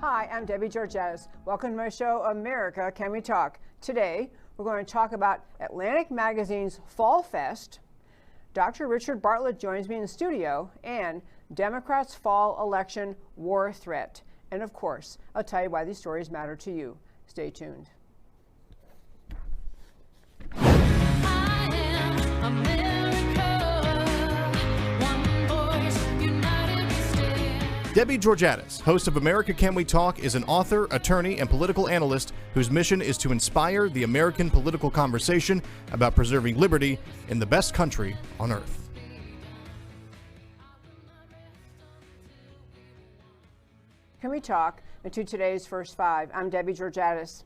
Hi, I'm Debbie Georgatos. Welcome to my show, America, Can We Talk? Today, we're going to talk about Atlantic Magazine's Fall Fest. Dr. Richard Bartlett joins me in the studio, and Democrats' fall election war threat. And of course, I'll tell you why these stories matter to you. Stay tuned. Debbie Georgatos, host of America Can We Talk, is an author, attorney, and political analyst whose mission is to inspire the American political conversation about preserving liberty in the best country on earth. Can we talk into today's First Five? I'm Debbie Georgatos.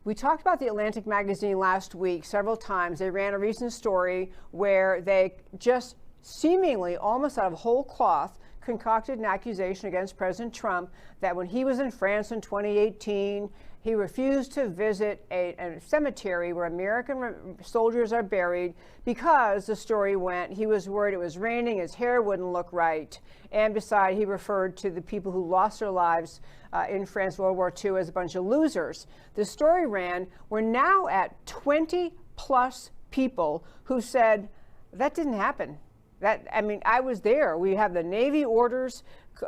We talked about the Atlantic Magazine last week several times. They ran a recent story where they just seemingly almost out of whole cloth concocted an accusation against President Trump that when he was in France in 2018, he refused to visit a cemetery where American soldiers are buried because, the story went, he was worried it was raining, his hair wouldn't look right. And besides, he referred to the people who lost their lives in France World War II as a bunch of losers. The story ran, we're now at 20 plus people who said that didn't happen. I was there. We have the Navy orders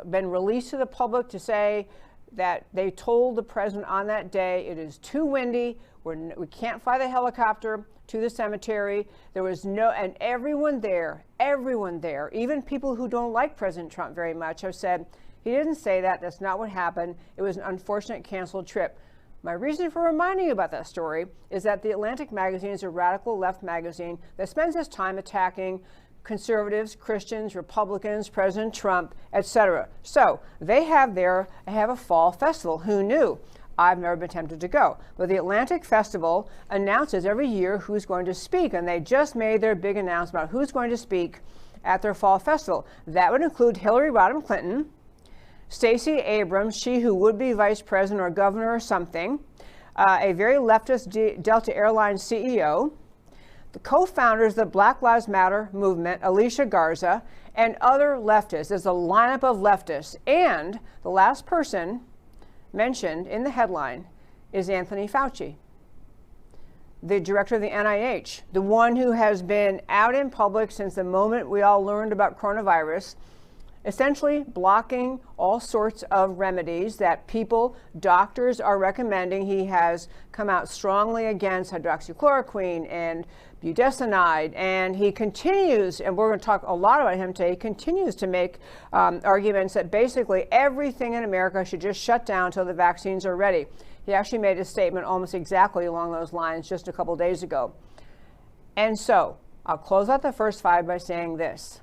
been released to the public to say that they told the president on that day, it is too windy, we can't fly the helicopter to the cemetery. There was and everyone there, even people who don't like President Trump very much, have said, he didn't say that, that's not what happened. It was an unfortunate canceled trip. My reason for reminding you about that story is that the Atlantic Magazine is a radical left magazine that spends its time attacking conservatives, Christians, Republicans, President Trump, etc. So they have a fall festival. Who knew? I've never been tempted to go. But the Atlantic Festival announces every year who's going to speak, and they just made their big announcement about who's going to speak at their fall festival. That would include Hillary Rodham Clinton, Stacey Abrams, she who would be vice president or governor or something, a very leftist Delta Airlines CEO, the co-founders of the Black Lives Matter movement, Alicia Garza, and other leftists. There's a lineup of leftists. And the last person mentioned in the headline is Anthony Fauci, the director of the NIH, the one who has been out in public since the moment we all learned about coronavirus, essentially blocking all sorts of remedies that doctors are recommending. He has come out strongly against hydroxychloroquine and budesonide, and he continues, and we're going to talk a lot about him today, he continues to make arguments that basically everything in America should just shut down until the vaccines are ready. He actually made a statement almost exactly along those lines just a couple days ago. And so I'll close out the first five by saying this.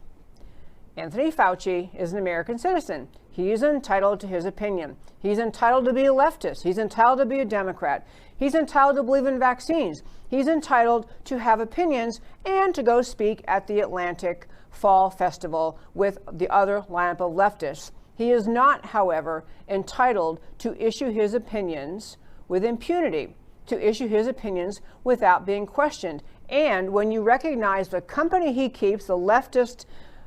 Anthony Fauci is an American citizen. He is entitled to his opinion. He's entitled to be a leftist. He's entitled to be a Democrat. He's entitled to believe in vaccines. He's entitled to have opinions and to go speak at the Atlantic Fall Festival with the other lineup of leftists. He is not, however, entitled to issue his opinions with impunity, to issue his opinions without being questioned. And when you recognize the company he keeps, the leftist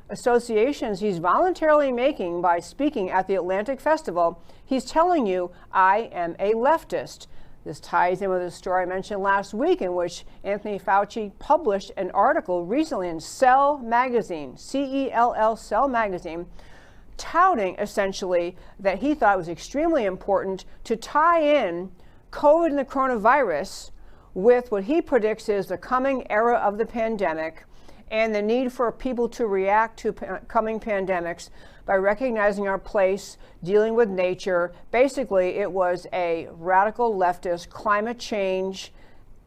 associations he's voluntarily making by speaking at the Atlantic Festival, he's telling you, I am a leftist. This ties in with a story I mentioned last week in which Anthony Fauci published an article recently in Cell magazine, C-E-L-L, Cell magazine, touting essentially that he thought it was extremely important to tie in COVID and the coronavirus with what he predicts is the coming era of the pandemic and the need for people to react to coming pandemics by recognizing our place, dealing with nature. Basically, it was a radical leftist climate change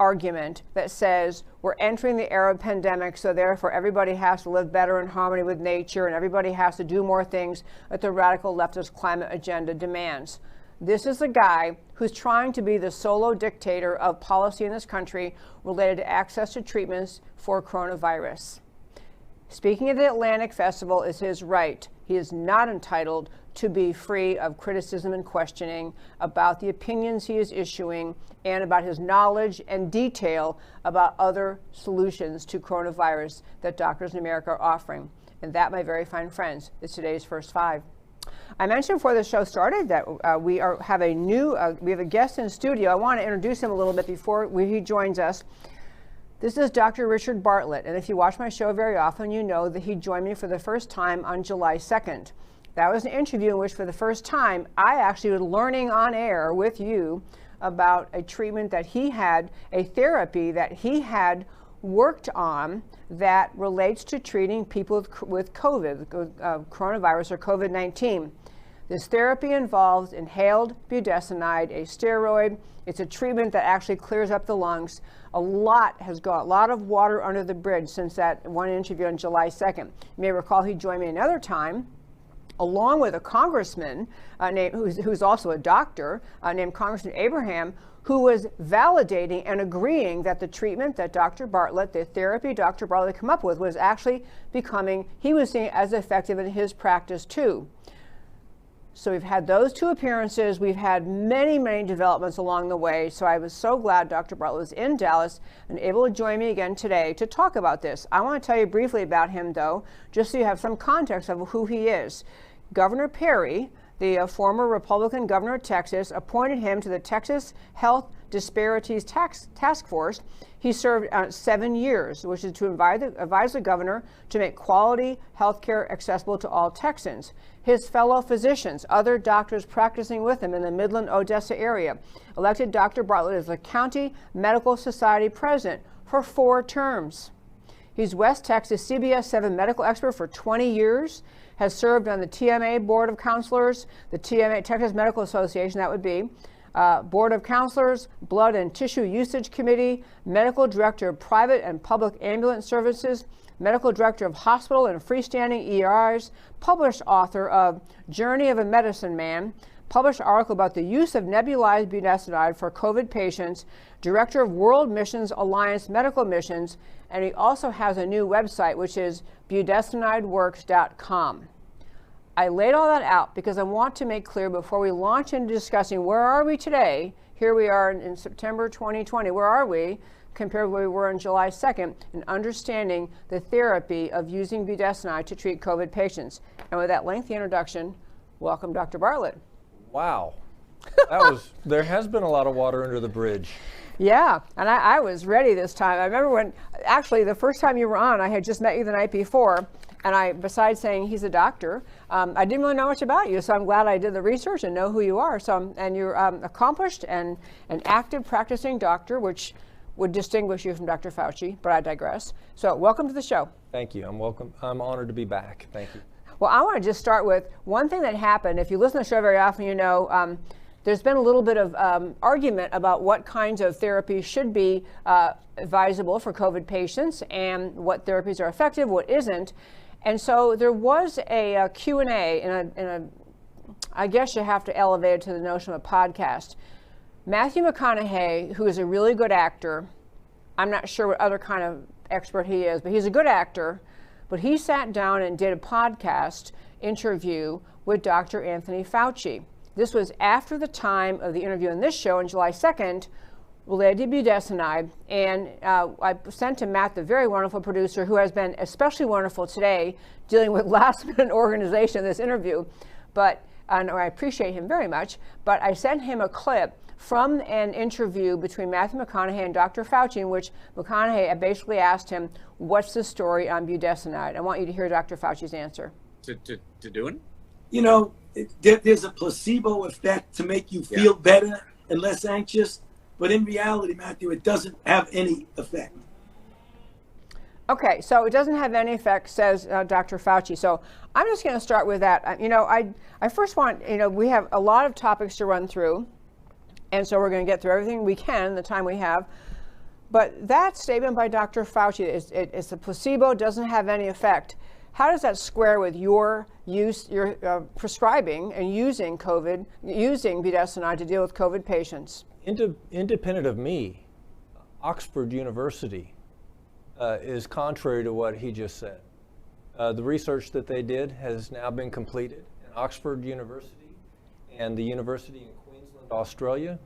argument that says we're entering the era of pandemic, so therefore everybody has to live better in harmony with nature and everybody has to do more things that the radical leftist climate agenda demands. This is a guy who's trying to be the solo dictator of policy in this country related to access to treatments for coronavirus. Speaking at the Atlantic Festival is his right. He is not entitled to be free of criticism and questioning about the opinions he is issuing and about his knowledge and detail about other solutions to coronavirus that doctors in America are offering. And that, my very fine friends, is today's First Five. I mentioned before the show started that we have a guest in studio. I want to introduce him a little bit before he joins us. This is Dr. Richard Bartlett, and if you watch my show very often, you know that he joined me for the first time on July 2nd. That was an interview in which, for the first time, I actually was learning on air with you about a treatment that he had, a therapy that he had worked on that relates to treating people with COVID, coronavirus or COVID-19. This therapy involves inhaled budesonide, a steroid. It's a treatment that actually clears up the lungs. A lot of water under the bridge since that one interview on July 2nd. You may recall he joined me another time, along with a congressman who's also a doctor, named Congressman Abraham, who was validating and agreeing that the treatment that Dr. Bartlett, the therapy Dr. Bartlett came up with, was actually he was seeing as effective in his practice too. So we've had those two appearances. We've had many, many developments along the way. So I was so glad Dr. Bartlett was in Dallas and able to join me again today to talk about this. I want to tell you briefly about him, though, just so you have some context of who he is. Governor Perry, the former Republican governor of Texas, appointed him to the Texas Health Disparities Task Force. He served 7 years, which is to advise the governor to make quality health care accessible to all Texans. His fellow physicians, other doctors practicing with him in the Midland-Odessa area, elected Dr. Bartlett as the County Medical Society president for 4 terms. He's West Texas CBS 7 medical expert for 20 years, has served on the TMA Board of Counselors, the TMA, Texas Medical Association, that would be, Board of Counselors, Blood and Tissue Usage Committee, Medical Director of Private and Public Ambulance Services, Medical Director of Hospital and Freestanding ERs, published author of Journey of a Medicine Man, published article about the use of nebulized budesonide for COVID patients, Director of World Missions Alliance Medical Missions, and he also has a new website, which is budesonideworks.com. I laid all that out because I want to make clear before we launch into discussing where are we today, here we are in September 2020, where are we compared to where we were on July 2nd, in understanding the therapy of using budesonide to treat COVID patients. And with that lengthy introduction, welcome Dr. Bartlett. Wow. There has been a lot of water under the bridge. Yeah, and I was ready this time. I remember when, actually, the first time you were on, I had just met you the night before, and besides saying he's a doctor, I didn't really know much about you, so I'm glad I did the research and know who you are. And you're accomplished and an active practicing doctor, which would distinguish you from Dr. Fauci, but I digress. So welcome to the show. Thank you. I'm welcome. I'm honored to be back. Thank you. Well, I want to just start with one thing that happened. If you listen to the show very often, you know there's been a little bit of argument about what kinds of therapies should be advisable for COVID patients and what therapies are effective, what isn't. And so there was a Q&A, I guess you have to elevate it to the notion of a podcast. Matthew McConaughey, who is a really good actor, I'm not sure what other kind of expert he is, but he's a good actor, but he sat down and did a podcast interview with Dr. Anthony Fauci. This was after the time of the interview in this show on July 2nd, related to budesonide, and I sent to Matt, the very wonderful producer, who has been especially wonderful today, dealing with last-minute organization of this interview, and I appreciate him very much, but I sent him a clip from an interview between Matthew McConaughey and Dr. Fauci, in which McConaughey basically asked him, what's the story on budesonide? I want you to hear Dr. Fauci's answer. To do it? You know, there's a placebo effect to make you feel better and less anxious, but in reality, Matthew, it doesn't have any effect. Okay, so it doesn't have any effect, says Dr. Fauci. So I'm just going to start with that. I first want, we have a lot of topics to run through, and so we're going to get through everything we can in the time we have. But that statement by Dr. Fauci is the placebo doesn't have any effect. How does that square with your use, your prescribing and using budesonide to deal with COVID patients? Independent of me, Oxford University is contrary to what he just said. The research that they did has now been completed, and Oxford University and the University in Queensland, Australia,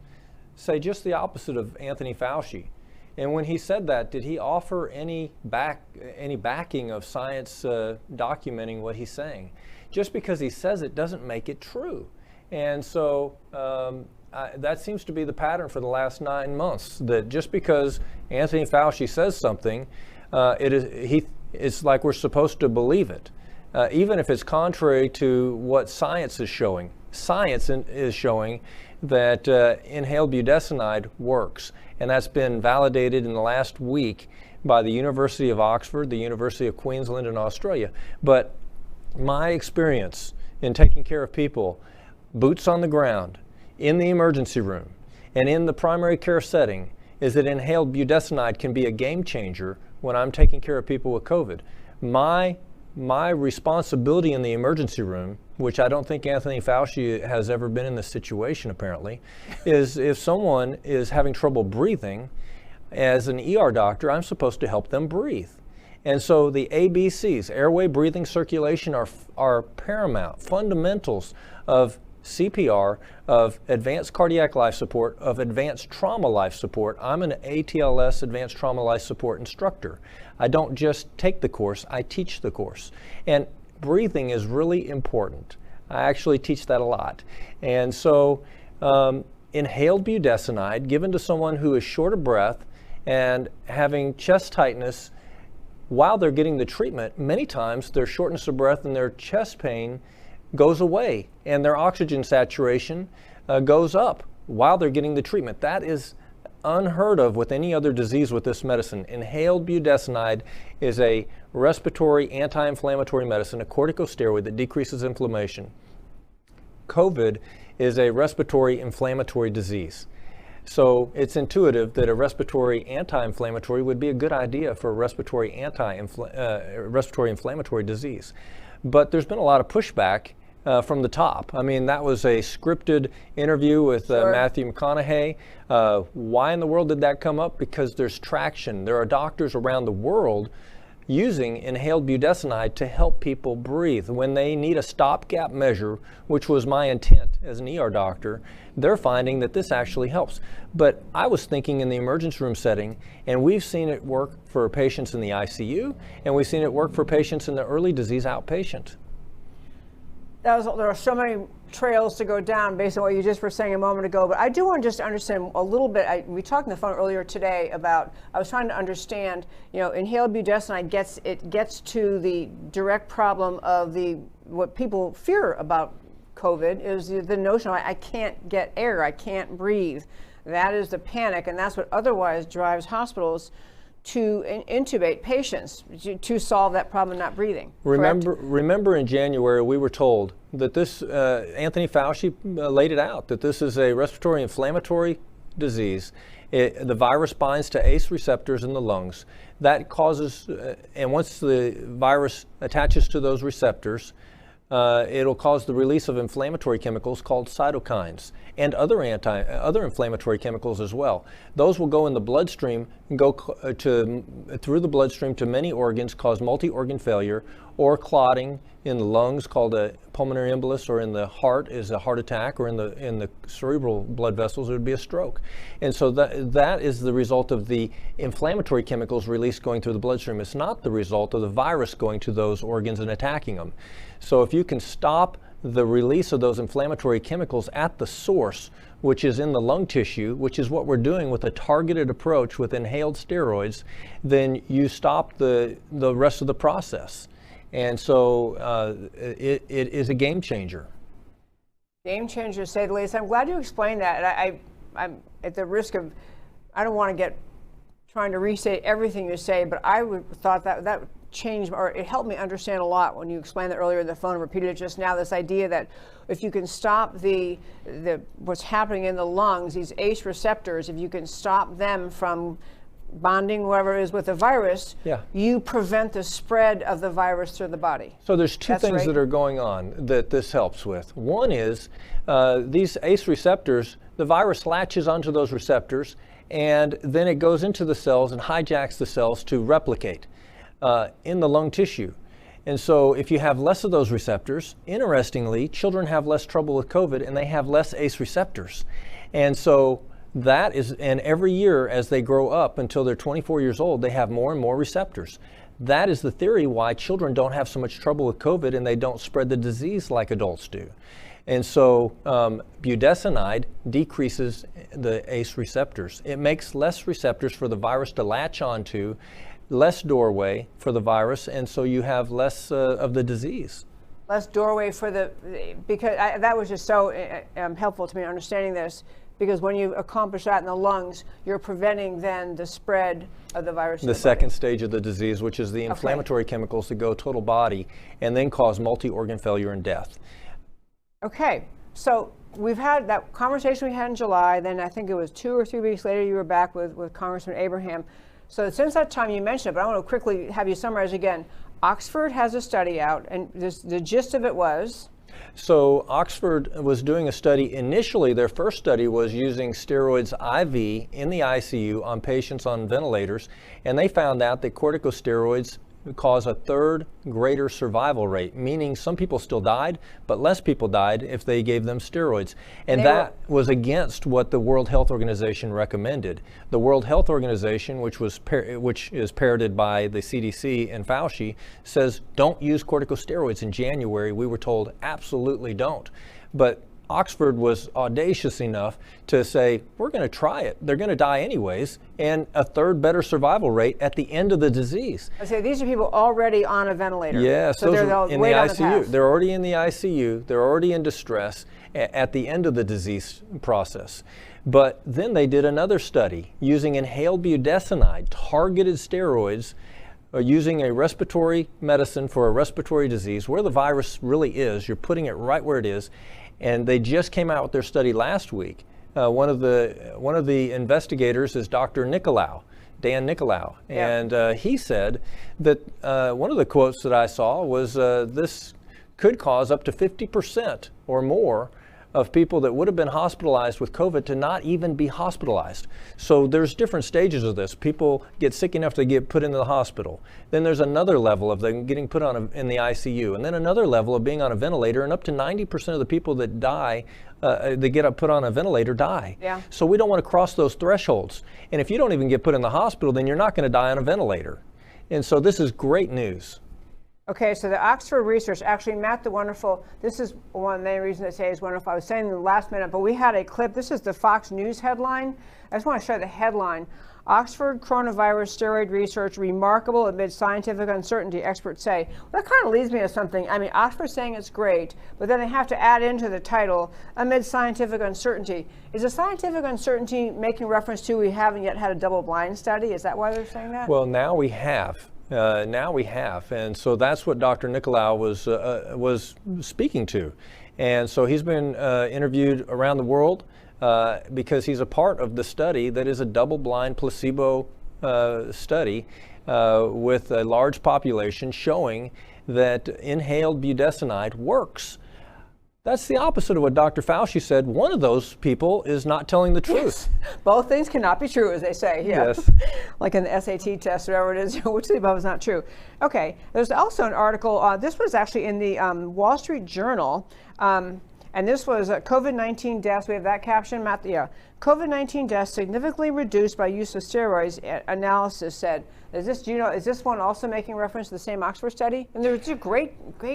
say just the opposite of Anthony Fauci. And when he said that, did he offer any backing of science documenting what he's saying? just because he says it doesn't make it true. And so that seems to be the pattern for the last 9 months, that just because Anthony Fauci says something, it's like we're supposed to believe it, even if it's contrary to what science is showing. Science is showing that inhaled budesonide works, and that's been validated in the last week by the University of Oxford, the University of Queensland in Australia. But my experience in taking care of people, boots on the ground, in the emergency room, and in the primary care setting, is that inhaled budesonide can be a game changer when I'm taking care of people with COVID. My responsibility in the emergency room, which I don't think Anthony Fauci has ever been in this situation apparently, is if someone is having trouble breathing, as an ER doctor, I'm supposed to help them breathe. And so the ABCs, airway, breathing, circulation, are paramount, fundamentals of CPR, of advanced cardiac life support, of advanced trauma life support. I'm an ATLS, advanced trauma life support instructor. I don't just take the course, I teach the course. And breathing is really important. I actually teach that a lot. And so inhaled budesonide given to someone who is short of breath and having chest tightness while they're getting the treatment, many times their shortness of breath and their chest pain goes away and their oxygen saturation goes up while they're getting the treatment. That is unheard of with any other disease with this medicine. Inhaled budesonide is a respiratory anti-inflammatory medicine, a corticosteroid that decreases inflammation. COVID is a respiratory inflammatory disease. So it's intuitive that a respiratory anti-inflammatory would be a good idea for a respiratory inflammatory disease. But there's been a lot of pushback from the top. I mean, that was a scripted interview with Matthew McConaughey. Why in the world did that come up? Because there's traction. There are doctors around the world using inhaled budesonide to help people breathe. When they need a stopgap measure, which was my intent as an ER doctor, they're finding that this actually helps. But I was thinking in the emergency room setting, and we've seen it work for patients in the ICU, and we've seen it work for patients in the early disease outpatient. There are so many trails to go down based on what you just were saying a moment ago, but I do want to just understand a little bit. We talked on the phone earlier today about, I was trying to understand, inhaled budesonide gets to the direct problem of what people fear about COVID is the notion of I can't get air, I can't breathe. That is the panic, and that's what otherwise drives hospitals to intubate patients to solve that problem of not breathing. Remember in January we were told that this, Anthony Fauci laid it out, that this is a respiratory inflammatory disease. The virus binds to ACE receptors in the lungs. That causes, and once the virus attaches to those receptors, it'll cause the release of inflammatory chemicals called cytokines and other inflammatory chemicals as well. Those will go in the bloodstream and go through the bloodstream to many organs, cause multi-organ failure, or clotting in the lungs called a pulmonary embolus, or in the heart is a heart attack, or in the cerebral blood vessels it would be a stroke. And so that is the result of the inflammatory chemicals released going through the bloodstream. It's not the result of the virus going to those organs and attacking them. So if you can stop the release of those inflammatory chemicals at the source, which is in the lung tissue, which is what we're doing with a targeted approach with inhaled steroids, then you stop the rest of the process. And so it is a game changer. Game changer, to say the least. I'm glad you explained that. I'm at the risk of, I don't want to get trying to restate everything you say, but I thought that changed, or it helped me understand a lot when you explained that earlier on the phone and repeated it just now, this idea that if you can stop what's happening in the lungs, these ACE receptors, if you can stop them from bonding, whatever it is, with the virus, you prevent the spread of the virus through the body. So there's two things that are going on that this helps with. One is these ACE receptors, the virus latches onto those receptors, and then it goes into the cells and hijacks the cells to replicate in the lung tissue. And so if you have less of those receptors, interestingly, children have less trouble with COVID and they have less ACE receptors. And so that is, and every year as they grow up until they're 24 years old, they have more and more receptors. that is the theory why children don't have so much trouble with COVID and they don't spread the disease like adults do. And so budesonide decreases the ACE receptors. It makes less receptors for the virus to latch onto, less doorway for the virus, and so you have less of the disease. Less doorway for the, because that was just so helpful to me understanding this, because when you accomplish that in the lungs, you're preventing then the spread of the virus. The second stage of the disease, which is the inflammatory chemicals that go total body and then cause multi-organ failure and death. Okay, so we've had that conversation we had in July, then I think it was 2 or 3 weeks later you were back with Congressman Abraham. So since that time you mentioned it, but I want to quickly have you summarize again. Oxford has a study out, and the gist of it was? So Oxford was doing a study. Initially, their first study was using steroids IV in the ICU on patients on ventilators, and they found out that corticosteroids cause a third greater survival rate, meaning some people still died, but less people died if they gave them steroids. And that was against what the World Health Organization recommended. The World Health Organization, which is parroted by the CDC and Fauci, says don't use corticosteroids. In January, we were told absolutely don't. But Oxford was audacious enough to say, we're going to try it. They're going to die anyways, and a third better survival rate at the end of the disease. I say these are people already on a ventilator. Yes, so they're in the ICU. They're already in the ICU. They're already in distress at the end of the disease process. But then they did another study using inhaled budesonide, targeted steroids, using a respiratory medicine for a respiratory disease where the virus really is. You're putting it right where it is. And they just came out with their study last week. One of the investigators is Dr. Nicolau, Dan Nicolau, and he said that one of the quotes that I saw was this could cause up to 50% or more of people that would have been hospitalized with COVID to not even be hospitalized. So there's different stages of this. People get sick enough to get put into the hospital. Then there's another level of them getting put on in the ICU, and then another level of being on a ventilator, and up to 90% of the people that die, that get put on a ventilator die. Yeah. So we don't want to cross those thresholds. And if you don't even get put in the hospital, then you're not going to die on a ventilator. And so this is great news. Okay, so the Oxford research, actually, Matt the Wonderful, this is one of the main reasons I say is wonderful. I was saying in the last minute, but we had a clip. This is the Fox News headline. I just want to show the headline. Oxford coronavirus steroid research remarkable amid scientific uncertainty, experts say. Well, that kind of leads me to something. I mean, Oxford's saying it's great, but then they have to add into the title, amid scientific uncertainty. Is the scientific uncertainty making reference to we haven't yet had a double-blind study? Is that why they're saying that? Well, now we have. And so that's what Dr. Nicolau was speaking to. And so he's been interviewed around the world because he's a part of the study that is a double-blind placebo study with a large population showing that inhaled budesonide works. That's the opposite of what Dr. Fauci said. One of those people is not telling the truth. Both things cannot be true, as they say. Yeah. Yes. Like in the SAT test, whatever it is, which the above is not true. Okay. There's also an article. This was actually in the Wall Street Journal. And this was COVID-19 deaths. We have that caption, Matt. Yeah. COVID-19 deaths significantly reduced by use of steroids, analysis said. Is this one also making reference to the same Oxford study? And there's just great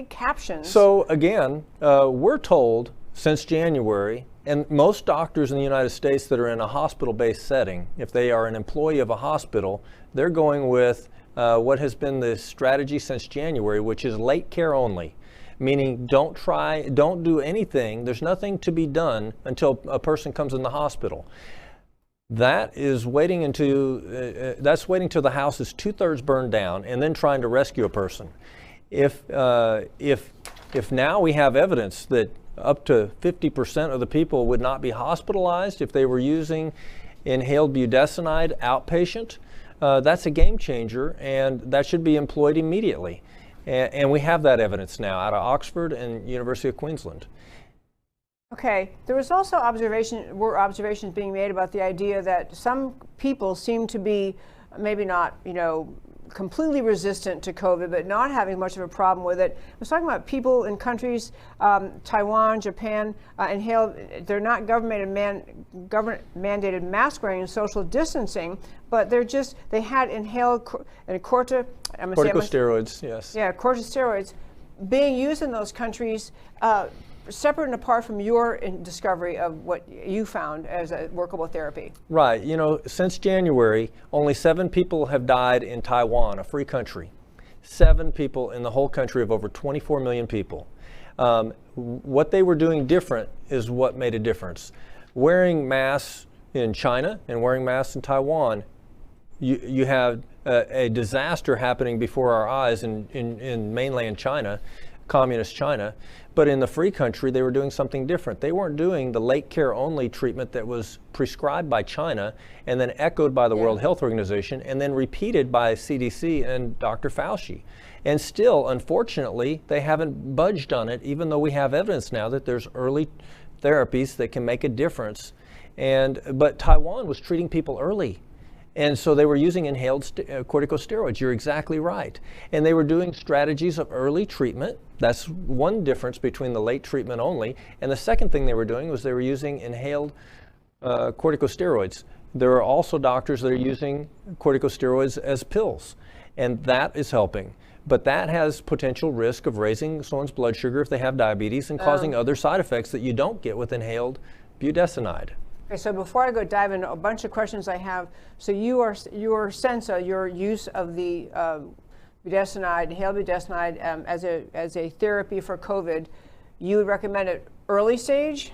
captions. So again, we're told since January, and most doctors in the United States that are in a hospital-based setting, if they are an employee of a hospital, they're going with what has been the strategy since January, which is late care only. Meaning don't do anything. There's nothing to be done until a person comes in the hospital. That is waiting until the house is 2/3 burned down and then trying to rescue a person. If now we have evidence that up to 50% of the people would not be hospitalized if they were using inhaled budesonide outpatient, that's a game changer, and that should be employed immediately. And we have that evidence now out of Oxford and University of Queensland. Okay, there was also observations being made about the idea that some people seem to be maybe not, completely resistant to COVID, but not having much of a problem with it. I was talking about people in countries, Taiwan, Japan, they're not government mandated mask wearing and social distancing, but they had inhaled corticosteroids, yes. Yeah, corticosteroids being used in those countries, separate and apart from your discovery of what you found as a workable therapy. Right. You know, since January, only 7 people have died in Taiwan, a free country. 7 people in the whole country of over 24 million people. What they were doing different is what made a difference. Wearing masks in China and wearing masks in Taiwan, you have a disaster happening before our eyes in mainland China, communist China. But in the free country, they were doing something different. They weren't doing the late care only treatment that was prescribed by China and then echoed by the World Health Organization and then repeated by CDC and Dr. Fauci. And still, unfortunately, they haven't budged on it, even though we have evidence now that there's early therapies that can make a difference. But Taiwan was treating people early. And so they were using inhaled corticosteroids. You're exactly right. And they were doing strategies of early treatment. That's one difference between the late treatment only. And the second thing they were doing was they were using inhaled corticosteroids. There are also doctors that are using corticosteroids as pills, and that is helping. But that has potential risk of raising someone's blood sugar if they have diabetes and causing other side effects that you don't get with inhaled budesonide. Okay, so before I go dive into a bunch of questions I have, so your sense of your use of the budesonide, inhaled budesonide, as a therapy for COVID, you would recommend it early stage?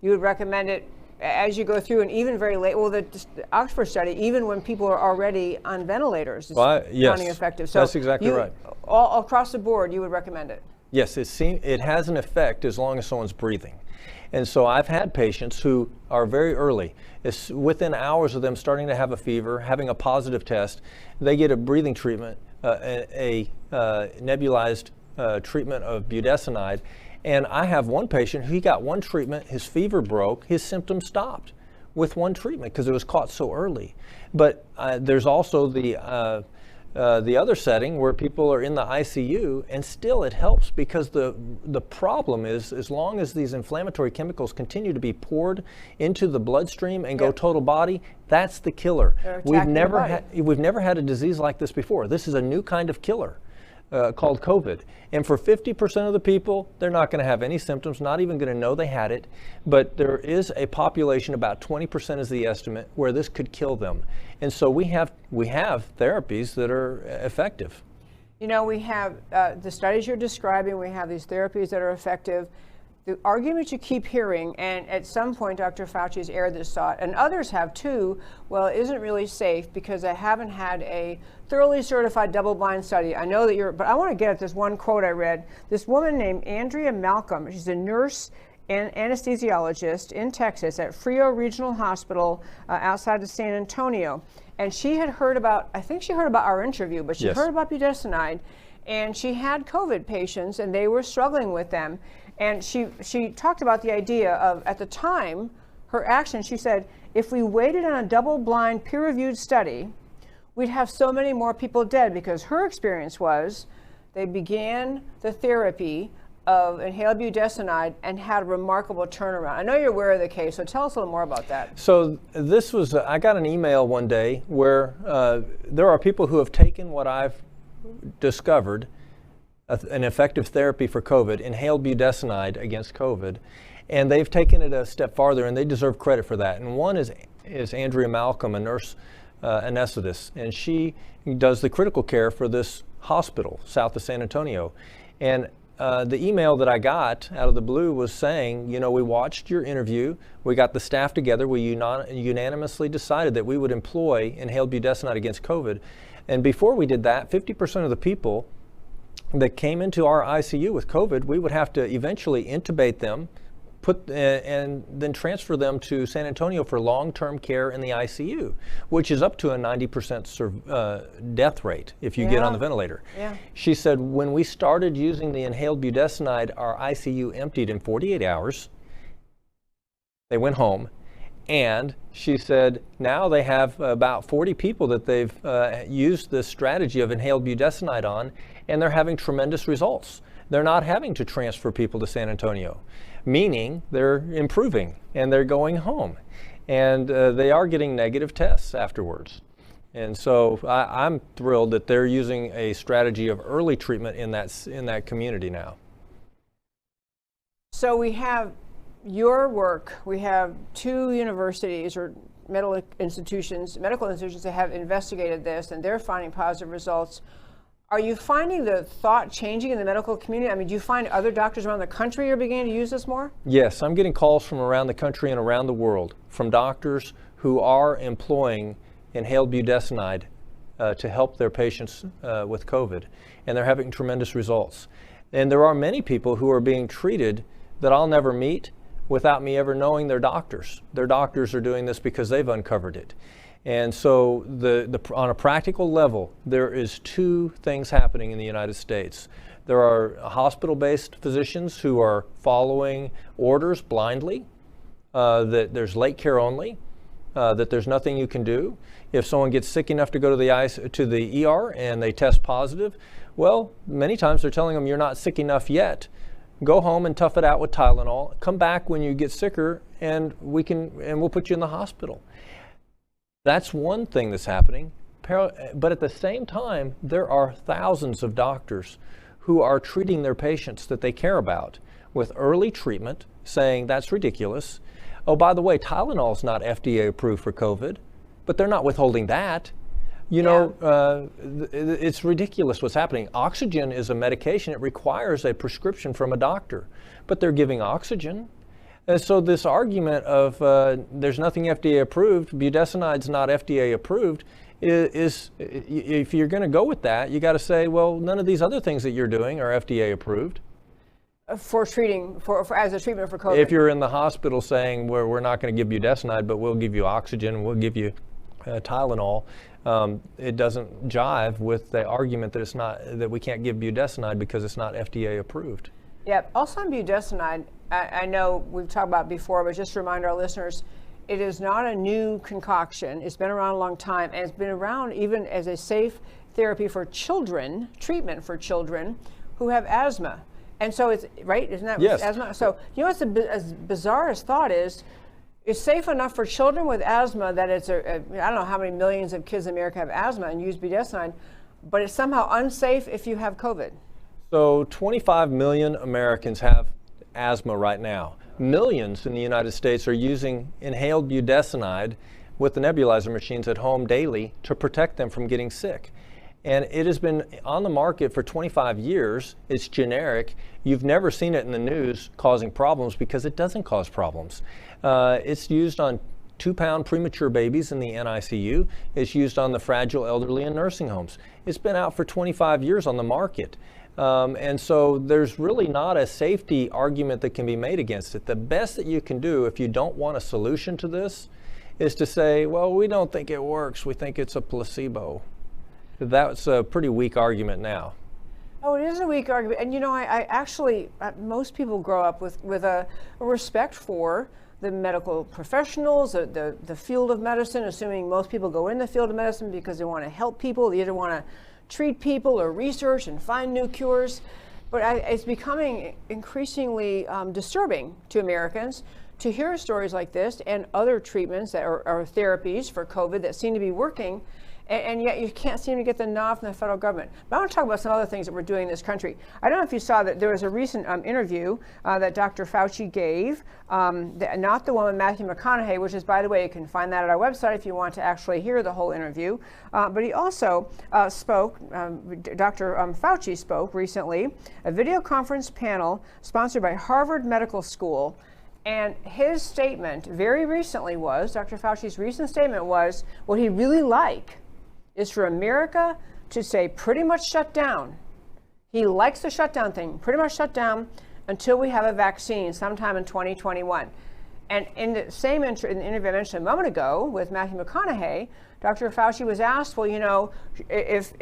You would recommend it as you go through, and even very late? Well, the Oxford study, even when people are already on ventilators, is finding effective. So that's exactly right. All across the board, you would recommend it? Yes, it has an effect as long as someone's breathing. And so I've had patients who are very early. It's within hours of them starting to have a fever, having a positive test, they get a breathing treatment, a nebulized treatment of budesonide. And I have one patient who got one treatment, his fever broke, his symptoms stopped with one treatment because it was caught so early. But there's also the other setting where people are in the ICU, and still it helps because the problem is, as long as these inflammatory chemicals continue to be poured into the bloodstream and go total body, that's the killer. We've never had a disease like this before. This is a new kind of killer called COVID. And for 50% of the people, they're not going to have any symptoms, not even going to know they had it. But there is a population, about 20% is the estimate, where this could kill them. And so we have therapies that are effective. You know, we have the studies you're describing, we have these therapies that are effective. The argument you keep hearing, and at some point Dr. Fauci has aired this thought, and others have too, well, it isn't really safe because I haven't had a thoroughly certified double-blind study. I know that but I want to get at this one quote I read. This woman named Andrea Malcolm, she's a nurse and anesthesiologist in Texas at Frio Regional Hospital outside of San Antonio. And she had heard about, I think she heard about our interview, but she heard about budesonide, and she had COVID patients and they were struggling with them. And she talked about the idea of, at the time, her action, she said, if we waited on a double-blind, peer-reviewed study, we'd have so many more people dead, because her experience was they began the therapy of inhaled budesonide and had a remarkable turnaround. I know you're aware of the case, so tell us a little more about that. So this was, I got an email one day where there are people who have taken what I've discovered, an effective therapy for COVID, inhaled budesonide against COVID, and they've taken it a step farther, and they deserve credit for that. And one is Andrea Malcolm, a nurse anesthetist, and she does the critical care for this hospital south of San Antonio. And the email that I got out of the blue was saying, you know, we watched your interview, we got the staff together, we unanimously decided that we would employ inhaled budesonide against COVID. And before we did that, 50% of the people that came into our ICU with COVID, we would have to eventually intubate them, and then transfer them to San Antonio for long-term care in the ICU, which is up to a 90% death rate if you get on the ventilator. She said, when we started using the inhaled budesonide, our ICU emptied in 48 hours. They went home. And she said now they have about 40 people that they've used this strategy of inhaled budesonide on, and they're having tremendous results. They're not having to transfer people to San Antonio, meaning they're improving and they're going home. And they are getting negative tests afterwards. And so I'm thrilled that they're using a strategy of early treatment in that community now. So we have your work. We have 2 universities or medical institutions that have investigated this, and they're finding positive results. Are you finding the thought changing in the medical community? I mean, do you find other doctors around the country are beginning to use this more? Yes, I'm getting calls from around the country and around the world from doctors who are employing inhaled budesonide to help their patients with COVID, and they're having tremendous results. And there are many people who are being treated that I'll never meet without me ever knowing they're doctors. Their doctors are doing this because they've uncovered it. And so on a practical level, there is 2 things happening in the United States. There are hospital-based physicians who are following orders blindly, that there's late care only, that there's nothing you can do. If someone gets sick enough to go to the ER and they test positive, well, many times they're telling them you're not sick enough yet. Go home and tough it out with Tylenol. Come back when you get sicker, and we'll put you in the hospital. That's one thing that's happening. But at the same time, there are thousands of doctors who are treating their patients that they care about with early treatment, saying that's ridiculous. Oh, by the way, Tylenol's not FDA approved for COVID, but they're not withholding that. You know, it's ridiculous what's happening. Oxygen is a medication. It requires a prescription from a doctor, but they're giving oxygen. And so this argument of there's nothing FDA approved, budesonide's not FDA approved, is if you're going to go with that, you got to say, well, none of these other things that you're doing are FDA approved. For treating, as a treatment for COVID. If you're in the hospital saying we're not going to give budesonide, but we'll give you oxygen, we'll give you Tylenol, it doesn't jive with the argument that that we can't give budesonide because it's not FDA approved. Yep. Also on budesonide, I know we've talked about it before, but just to remind our listeners, it is not a new concoction. It's been around a long time, and it's been around even as a safe therapy for children, treatment for children who have asthma. And so it's, right, isn't that asthma? So you know what's as bizarre as thought is, it's safe enough for children with asthma that it's I don't know how many millions of kids in America have asthma and use budesonide, but it's somehow unsafe if you have COVID. So 25 million Americans have asthma right now. Millions in the United States are using inhaled budesonide with the nebulizer machines at home daily to protect them from getting sick. And it has been on the market for 25 years. It's generic. You've never seen it in the news causing problems because it doesn't cause problems. It's used on 2-pound premature babies in the NICU. It's used on the fragile elderly in nursing homes. It's been out for 25 years on the market. And so there's really not a safety argument that can be made against it. The best that you can do if you don't want a solution to this is to say, well, we don't think it works. We think it's a placebo. That's a pretty weak argument now. Oh, it is a weak argument. And you know, I actually, most people grow up with a respect for the medical professionals, the field of medicine, assuming most people go in the field of medicine because they want to help people. They either want to treat people or research and find new cures. But it's becoming increasingly disturbing to Americans to hear stories like this and other treatments that are therapies for COVID that seem to be working. And yet you can't seem to get the nod from the federal government. But I want to talk about some other things that we're doing in this country. I don't know if you saw that there was a recent interview that Dr. Fauci gave, not the one with Matthew McConaughey, which is, by the way, you can find that at our website if you want to actually hear the whole interview. But he also spoke, Dr. Fauci spoke recently, a video conference panel sponsored by Harvard Medical School. And his statement very recently was, Dr. Fauci's recent statement was, what he'd really like is for America to say pretty much shut down. He likes the shutdown thing, pretty much shut down until we have a vaccine sometime in 2021. And in the same in the interview I mentioned a moment ago with Matthew McConaughey, Dr. Fauci was asked, well, you know, if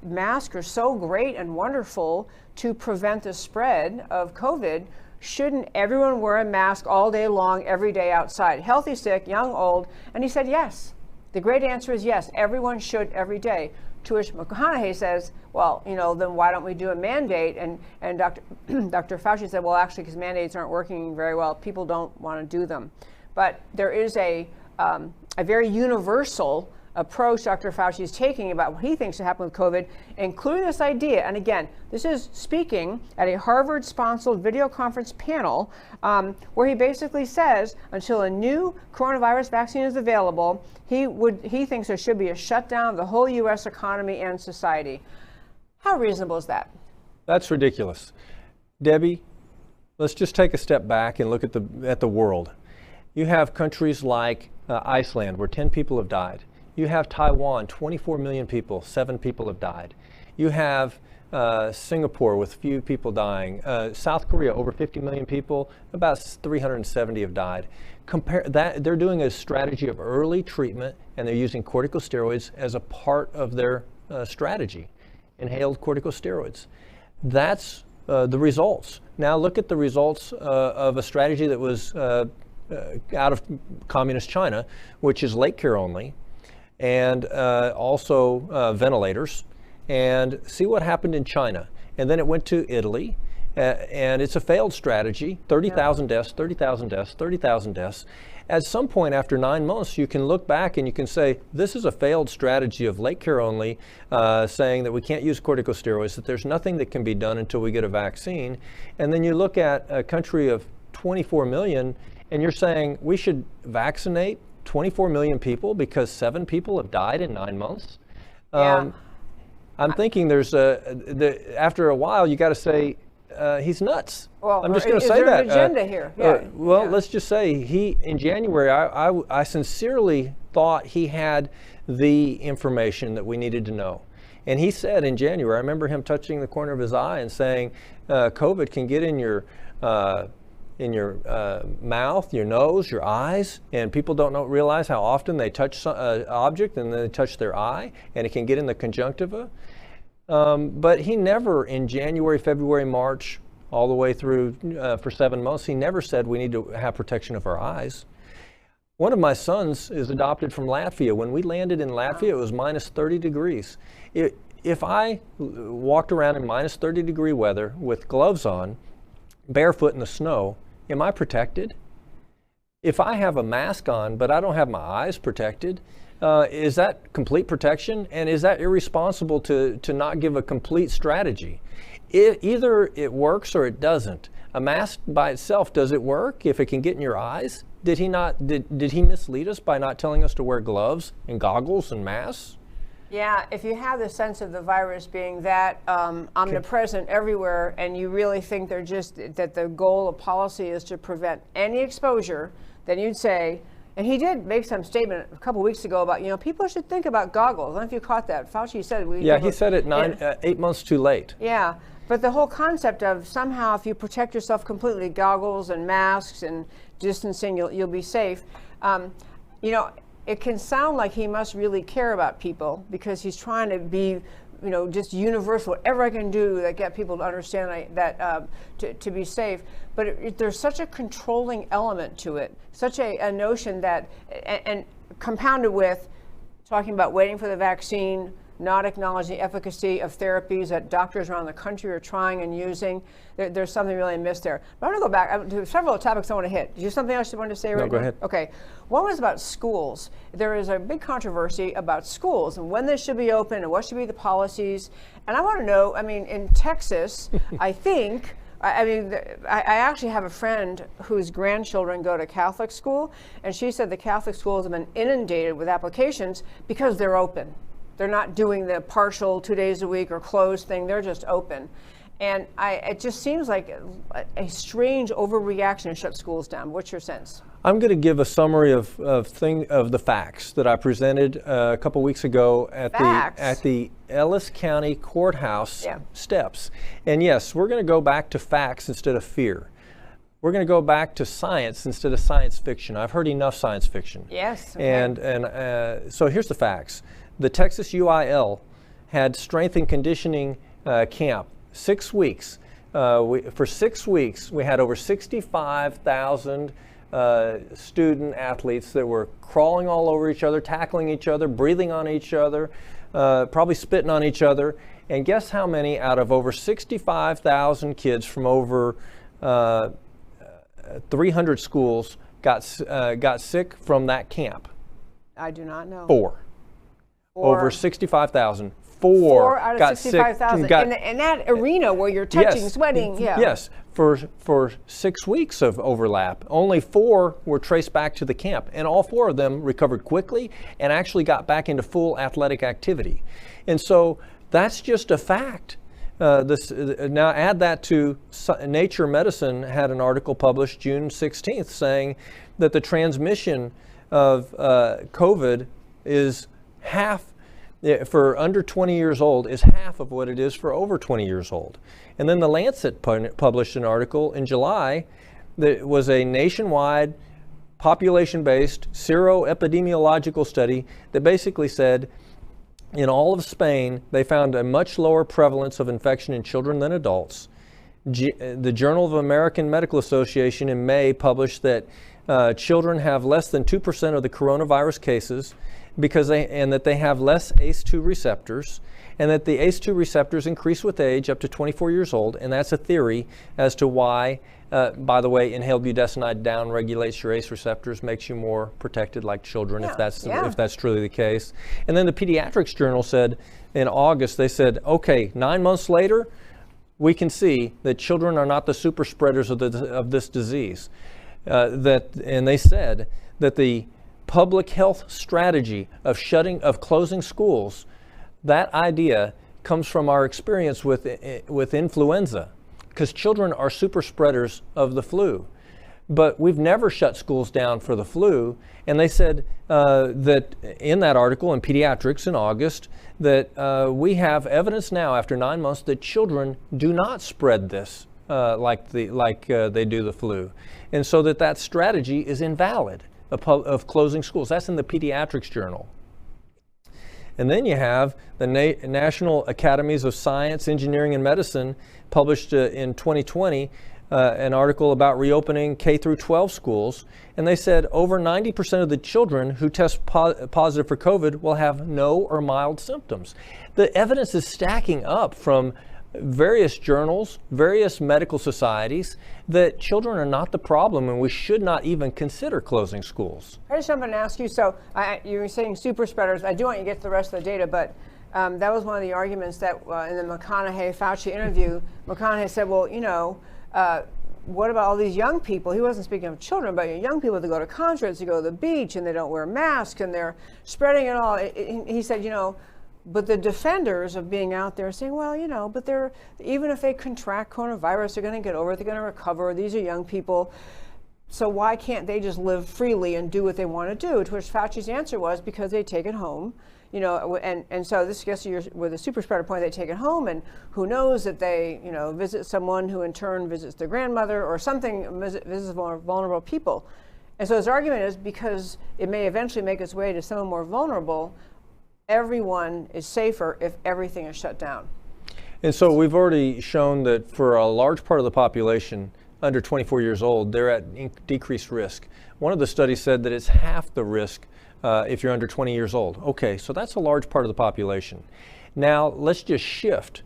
masks are so great and wonderful to prevent the spread of COVID, shouldn't everyone wear a mask all day long, every day outside? Healthy, sick, young, old? And he said yes. The great answer is yes, everyone should every day. To which McConaughey says, well, you know, then why don't we do a mandate? And Dr. Fauci said, well, actually, because mandates aren't working very well, people don't want to do them. But there is a very universal approach Dr. Fauci is taking about what he thinks should happen with COVID, including this idea. And again, this is speaking at a Harvard-sponsored video conference panel where he basically says until a new coronavirus vaccine is available, he thinks there should be a shutdown of the whole U.S. economy and society. How reasonable is that? That's ridiculous. Debbie, let's just take a step back and look at the world. You have countries like Iceland, where 10 people have died. You have Taiwan, 24 million people, 7 people have died. You have Singapore with few people dying. South Korea, over 50 million people, about 370 have died. Compare that, they're doing a strategy of early treatment, and they're using corticosteroids as a part of their strategy, inhaled corticosteroids. That's the results. Now look at the results of a strategy that was out of communist China, which is late care only, and also ventilators, and see what happened in China. And then it went to Italy, and it's a failed strategy, 30,000 deaths, 30,000 deaths, 30,000 deaths. At some point after 9 months, you can look back and you can say, this is a failed strategy of late care only, saying that we can't use corticosteroids, that there's nothing that can be done until we get a vaccine. And then you look at a country of 24 million, and you're saying we should vaccinate 24 million people because 7 people have died in 9 months. Yeah. I'm thinking after a while, you got to say, he's nuts. Well, I'm just going to say is there that. an agenda here? Yeah. Let's just say in January, I sincerely thought he had the information that we needed to know. And he said in January, I remember him touching the corner of his eye and saying, COVID can get in your mouth, your nose, your eyes, and people don't realize how often they touch an object and then they touch their eye, and it can get in the conjunctiva. But he never, in January, February, March, all the way through for 7 months, he never said we need to have protection of our eyes. One of my sons is adopted from Latvia. When we landed in Latvia, it was minus 30 degrees. If I walked around in minus 30 degree weather with gloves on, barefoot in the snow, am I protected? If I have a mask on, but I don't have my eyes protected, is that complete protection? And is that irresponsible to not give a complete strategy? Either it works or it doesn't. A mask by itself, does it work if it can get in your eyes? Did he mislead us by not telling us to wear gloves and goggles and masks? Yeah, if you have the sense of the virus being that omnipresent everywhere, and you really think that the goal of policy is to prevent any exposure, then you'd say, and he did make some statement a couple weeks ago about, people should think about goggles. I don't know if you caught that. Fauci said he said it 8 months too late. Yeah, but the whole concept of somehow if you protect yourself completely, goggles and masks and distancing, you'll be safe. It can sound like he must really care about people because he's trying to be, just universal, whatever I can do that get people to understand that to be safe. But there's such a controlling element to it, such a notion that, and compounded with talking about waiting for the vaccine, not acknowledging the efficacy of therapies that doctors around the country are trying and using. There's something really missed there. But I want to go back to several topics I want to hit. Is there something else you wanted to say right now? No, go ahead. Okay. One was about schools. There is a big controversy about schools and when they should be open and what should be the policies. And I want to know, in Texas, I actually have a friend whose grandchildren go to Catholic school, and she said the Catholic schools have been inundated with applications because they're open. They're not doing the partial 2 days a week or closed thing. They're just open. And it just seems like a strange overreaction to shut schools down. What's your sense? I'm going to give a summary of the facts that I presented a couple weeks ago at the Ellis County Courthouse steps. And yes, we're going to go back to facts instead of fear. We're going to go back to science instead of science fiction. I've heard enough science fiction. Yes. Okay. And so here's the facts. The Texas UIL had strength and conditioning camp, 6 weeks. For 6 weeks, we had over 65,000 student athletes that were crawling all over each other, tackling each other, breathing on each other, probably spitting on each other. And guess how many out of over 65,000 kids from over 300 schools got sick from that camp? I do not know. 4. Over 65,000. 4 out of got 65,000 in that arena where you're touching, yes, sweating. Yeah. Yes, for 6 weeks of overlap, only 4 were traced back to the camp, and all 4 of them recovered quickly and actually got back into full athletic activity. And so that's just a fact. Now add that to Nature Medicine had an article published June 16th saying that the transmission of COVID is half, for under 20 years old, is half of what it is for over 20 years old. And then the Lancet published an article in July that was a nationwide population-based sero-epidemiological study that basically said in all of Spain, they found a much lower prevalence of infection in children than adults. The Journal of American Medical Association in May published that children have less than 2% of the coronavirus cases and that they have less ACE2 receptors, and that the ACE2 receptors increase with age up to 24 years old, and that's a theory as to why, by the way, inhaled budesonide down-regulates your ACE receptors, makes you more protected like children, if that's truly the case. And then the Pediatrics Journal said in August, they said, okay, 9 months later, we can see that children are not the super spreaders of this disease. And they said that the public health strategy of closing schools, that idea comes from our experience with influenza, because children are super spreaders of the flu. But we've never shut schools down for the flu. And they said that in that article in Pediatrics in August, that we have evidence now after 9 months that children do not spread this like they do the flu. And so that strategy is invalid of closing schools. That's in the Pediatrics Journal. And then you have the National Academies of Science, Engineering, and Medicine published in 2020 an article about reopening K through 12 schools. And they said over 90% of the children who test positive for COVID will have no or mild symptoms. The evidence is stacking up from various journals, various medical societies, that children are not the problem and we should not even consider closing schools. I just want to ask you, so you were saying super spreaders. I do want you to get to the rest of the data, but that was one of the arguments that in the McConaughey-Fauci interview, McConaughey said, well, you know, what about all these young people? He wasn't speaking of children, but young people that go to concerts, they go to the beach, and they don't wear masks, and they're spreading it all. He said, you know, but the defenders of being out there saying, well, you know, but even if they contract coronavirus, they're going to get over it, they're going to recover. These are young people. So why can't they just live freely and do what they want to do? To which Fauci's answer was because they take it home. You know, and so this gets you with the super spreader point, they take it home, and who knows that they, you know, visit someone who in turn visits their grandmother or something, visits more vulnerable people. And so his argument is because it may eventually make its way to someone more vulnerable, everyone is safer if everything is shut down. And so we've already shown that for a large part of the population under 24 years old, they're at decreased risk. One of the studies said that it's half the risk if you're under 20 years old. Okay, so that's a large part of the population. Now let's just shift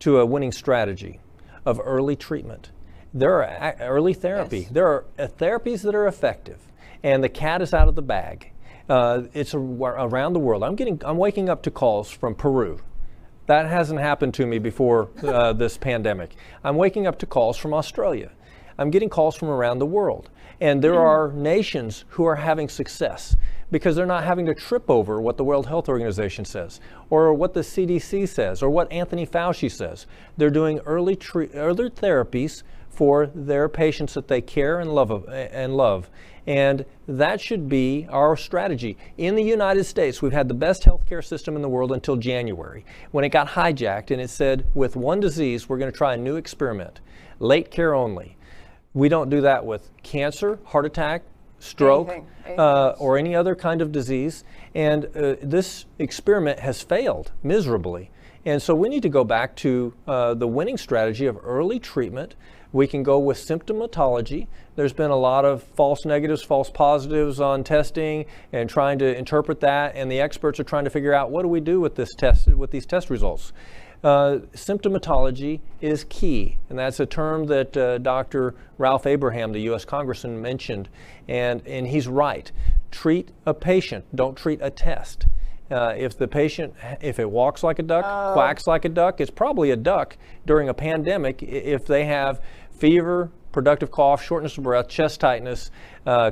to a winning strategy of early treatment. There are early therapy. Yes. There are therapies that are effective, and the cat is out of the bag. It's around the world. I'm waking up to calls from Peru. That hasn't happened to me before this pandemic. I'm waking up to calls from Australia. I'm getting calls from around the world. And there are nations who are having success because they're not having to trip over what the World Health Organization says, or what the CDC says, or what Anthony Fauci says. They're doing early therapies for their patients that they care and love. And that should be our strategy. In the United States, we've had the best healthcare system in the world until January, when it got hijacked and it said, with one disease, we're going to try a new experiment, late care only. We don't do that with cancer, heart attack, stroke, anything. Or any other kind of disease. And this experiment has failed miserably. And so we need to go back to the winning strategy of early treatment. We can go with symptomatology. There's been a lot of false negatives, false positives on testing and trying to interpret that, and the experts are trying to figure out what do we do with this test, with these test results. Symptomatology is key, and that's a term that Dr. Ralph Abraham, the U.S. Congressman, mentioned, and he's right. Treat a patient, don't treat a test. If the patient, if it walks like a duck, quacks like a duck, it's probably a duck during a pandemic. If they have fever, productive cough, shortness of breath, chest tightness,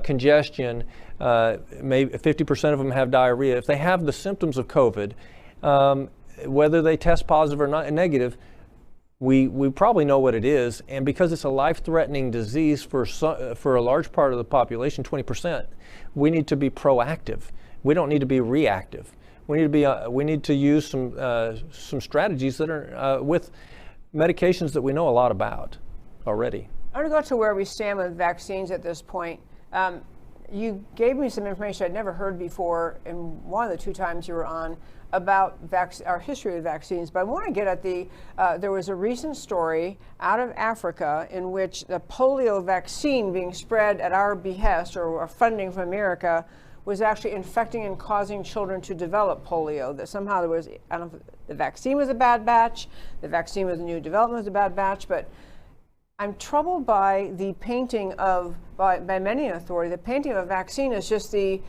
congestion, maybe 50% of them have diarrhea. If they have the symptoms of COVID, whether they test positive or not negative, we probably know what it is. And because it's a life-threatening disease for a large part of the population, 20%, we need to be proactive. We don't need to be reactive. We need to use some strategies that are with medications that we know a lot about already. I want to go to where we stand with vaccines at this point. You gave me some information I'd never heard before in one of the 2 times you were on about our history of vaccines, but I want to get at there was a recent story out of Africa in which the polio vaccine being spread at our behest or funding from America was actually infecting and causing children to develop polio. That somehow there was, I don't know if the vaccine was a bad batch, the vaccine with the new development was a bad batch, but I'm troubled by the painting of, by many in authority, the painting of a vaccine is just the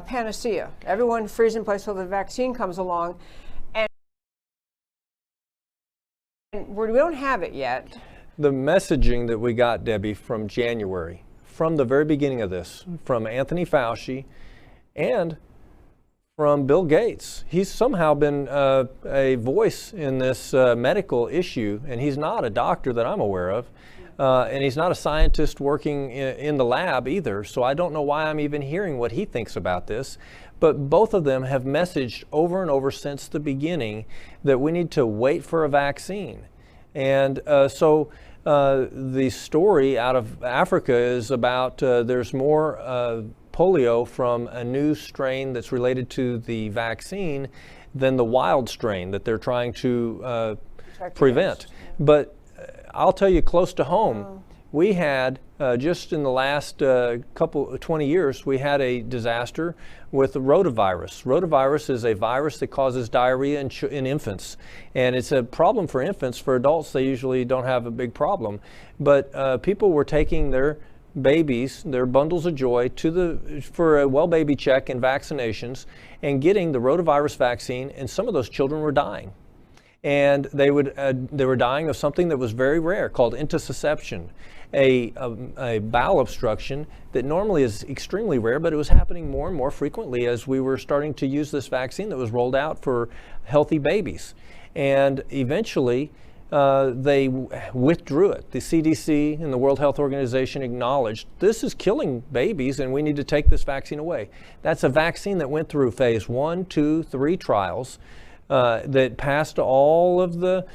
panacea. Everyone freezes in place till the vaccine comes along, and we don't have it yet. The messaging that we got, Debbie, from January, from the very beginning of this, from Anthony Fauci and from Bill Gates. He's somehow been a voice in this medical issue, and he's not a doctor that I'm aware of, and he's not a scientist working in the lab either, so I don't know why I'm even hearing what he thinks about this. But both of them have messaged over and over since the beginning that we need to wait for a vaccine. And so the story out of Africa is about there's more polio from a new strain that's related to the vaccine than the wild strain that they're trying to prevent. But I'll tell you, close to home, we had just in the last 20 years, we had a disaster with rotavirus. Rotavirus is a virus that causes diarrhea in infants, and it's a problem for infants. For adults, they usually don't have a big problem, but people were taking their babies, their bundles of joy, for a well baby check and vaccinations, and getting the rotavirus vaccine, and some of those children were dying. And they were dying of something that was very rare called intussusception, a bowel obstruction that normally is extremely rare, but it was happening more and more frequently as we were starting to use this vaccine that was rolled out for healthy babies. And eventually, they withdrew it. The CDC and the World Health Organization acknowledged this is killing babies and we need to take this vaccine away. That's a vaccine that went through phase 1, 2, 3 trials that passed all of the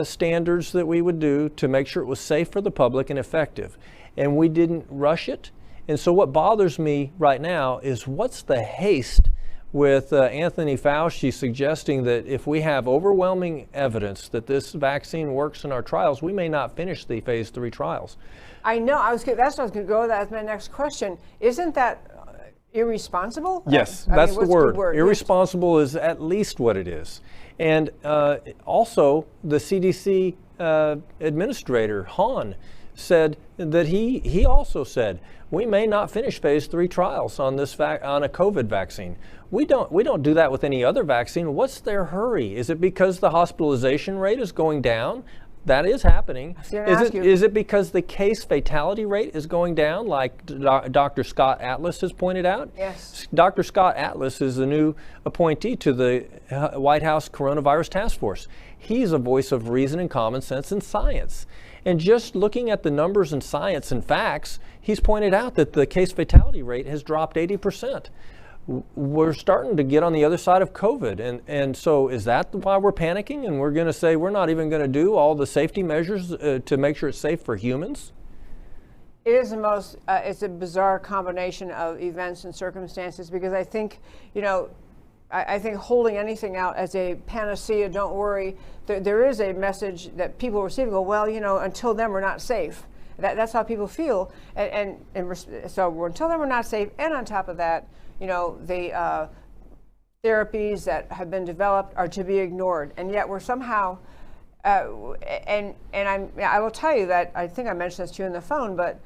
standards that we would do to make sure it was safe for the public and effective. And we didn't rush it. And so what bothers me right now is what's the haste with Anthony Fauci suggesting that if we have overwhelming evidence that this vaccine works in our trials, we may not finish the phase 3 trials. I know. That's what I was going to go with. That's my next question. Isn't that irresponsible? Yes, that's the word. Irresponsible is at least what it is. And also, the CDC administrator, Hahn, said that he also said we may not finish phase 3 trials on this on a COVID vaccine. We don't do that with any other vaccine. What's their hurry? Is it because the hospitalization rate is going down? That is happening. Is it because the case fatality rate is going down, like Dr. Scott Atlas has pointed out? Yes. Dr. Scott Atlas is the new appointee to the White House Coronavirus Task Force. He's a voice of reason and common sense and science. And just looking at the numbers and science and facts, he's pointed out that the case fatality rate has dropped 80%. We're starting to get on the other side of COVID. And so is that why we're panicking? And we're going to say we're not even going to do all the safety measures to make sure it's safe for humans? It is the most, it's a bizarre combination of events and circumstances, because I think, I think holding anything out as a panacea, don't worry, there is a message that people receive, go, well, you know, until then we're not safe. That's how people feel. So until then we're not safe. And on top of that, you know, the therapies that have been developed are to be ignored. And yet we're somehow, I will tell you that, I think I mentioned this to you on the phone, but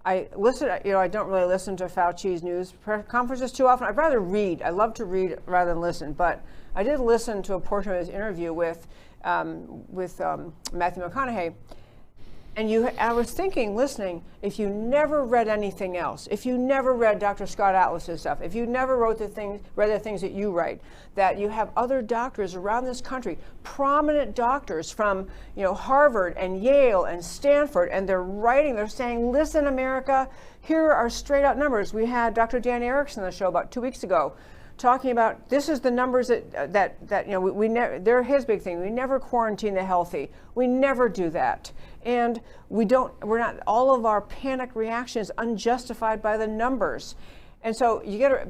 I don't really listen to Fauci's news conferences too often. I'd rather read. I love to read rather than listen. But I did listen to a portion of his interview with Matthew McConaughey. And I was thinking, listening, if you never read anything else, if you never read Dr. Scott Atlas's stuff, if you never read the things that you write, that you have other doctors around this country, prominent doctors from, you know, Harvard and Yale and Stanford, and they're saying, listen, America, here are straight out numbers. We had Dr. Dan Erickson on the show about 2 weeks ago, talking about this is the numbers that you know, they're his big thing. We never quarantine the healthy. We never do that. And we're not, all of our panic reactions unjustified by the numbers. And so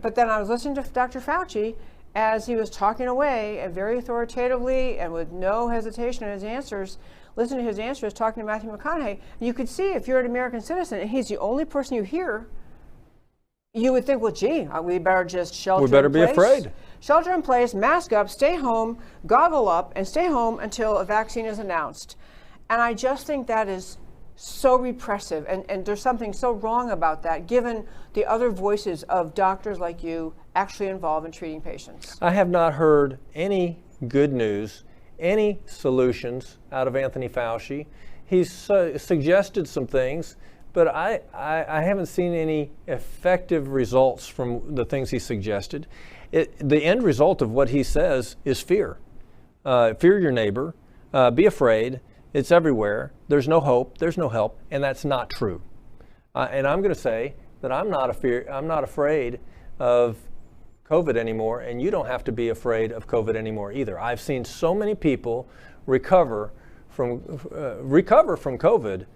but then I was listening to Dr. Fauci as he was talking away and very authoritatively and with no hesitation in his answers, listening to his answers, talking to Matthew McConaughey, you could see if you're an American citizen and he's the only person you hear, you would think, well, gee, we better just shelter in place. We better be afraid. Shelter in place, mask up, stay home, goggle up, and stay home until a vaccine is announced. And I just think that is so repressive. And there's something so wrong about that, given the other voices of doctors like you actually involved in treating patients. I have not heard any good news, any solutions out of Anthony Fauci. He's suggested some things, but I haven't seen any effective results from the things he suggested. The end result of what he says is fear. Fear your neighbor, be afraid. It's everywhere. There's no hope. There's no help, and that's not true. And I'm going to say that I'm not afraid of COVID anymore, and you don't have to be afraid of COVID anymore either. I've seen so many people recover from COVID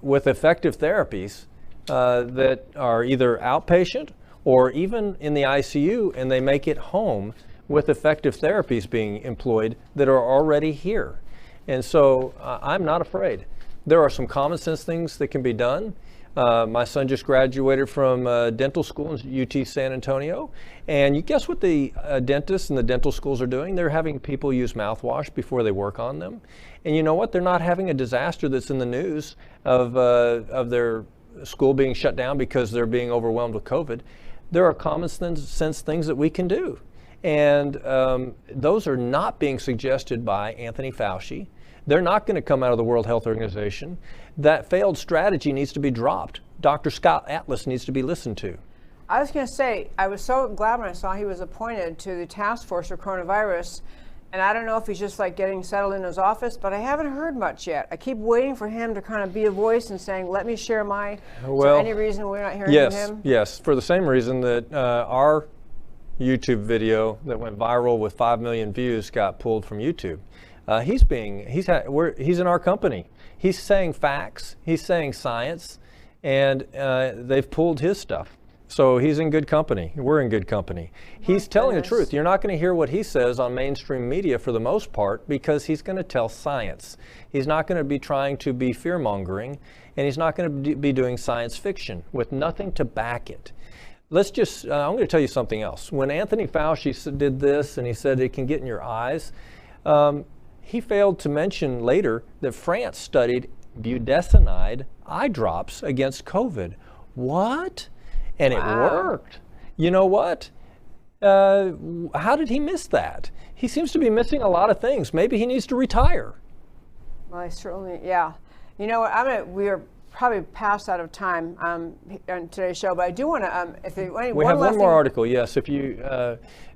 with effective therapies that are either outpatient or even in the ICU, and they make it home with effective therapies being employed that are already here. And so I'm not afraid. There are some common sense things that can be done. My son just graduated from dental school in UT San Antonio. And you guess what the dentists and the dental schools are doing? They're having people use mouthwash before they work on them. And you know what? They're not having a disaster that's in the news of their school being shut down because they're being overwhelmed with COVID. There are common sense things that we can do. And those are not being suggested by Anthony Fauci. They're not going to come out of the World Health Organization. That failed strategy needs to be dropped. Dr. Scott Atlas needs to be listened to. I was going to say, I was so glad when I saw he was appointed to the task force for coronavirus. And I don't know if he's just like getting settled in his office, but I haven't heard much yet. I keep waiting for him to kind of be a voice and saying, let me share my, well, is there any reason we're not hearing from him? Yes, for the same reason that our YouTube video that went viral with 5 million views got pulled from YouTube. He's in our company. He's saying facts, he's saying science, and they've pulled his stuff. So he's in good company. We're in good company. He's telling the truth. You're not going to hear what he says on mainstream media for the most part because he's going to tell science. He's not going to be trying to be fear-mongering, and he's not going to be doing science fiction with nothing to back it. I'm going to tell you something else. When Anthony Fauci did this and he said it can get in your eyes, he failed to mention later that France studied budesonide eye drops against COVID. What? And it worked. You know what? How did he miss that? He seems to be missing a lot of things. Maybe he needs to retire. Well, I certainly, yeah. You know what? We are probably past out of time on today's show, but I do want to. We have one more article. Yes, if you.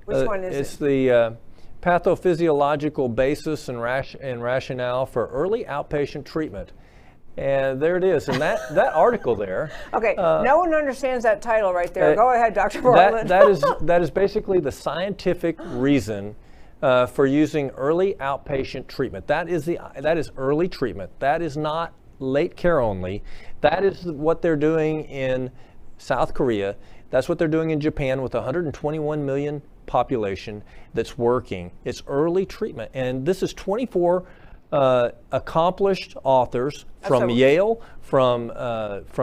Which one is it? It's the pathophysiological basis and rationale for early outpatient treatment. And there it is. And that article there. Okay, no one understands that title right there. Go ahead, Dr. Bartlett. That is basically the scientific reason for using early outpatient treatment. That is early treatment. That is not late care only. That is what they're doing in South Korea. That's what they're doing in Japan with 121 million population that's working. It's early treatment. And this is 24 accomplished authors from Yale, from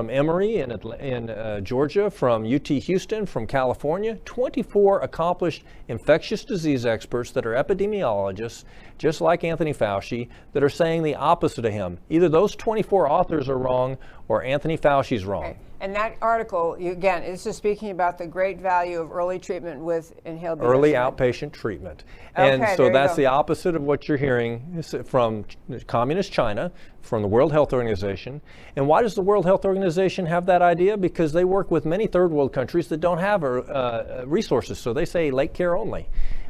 Emory in Georgia, from UT Houston, from California, 24 accomplished infectious disease experts that are epidemiologists, just like Anthony Fauci, that are saying the opposite of him. Either those 24 authors are wrong or Anthony Fauci's wrong. Okay. And that article, again, is just speaking about the great value of early treatment with inhaled budesonide. Early outpatient treatment. And Okay, so that's the opposite of what you're hearing from communist China, from the World Health Organization. And why does the World Health Organization have that idea? Because they work with many third world countries that don't have resources. So they say late care only.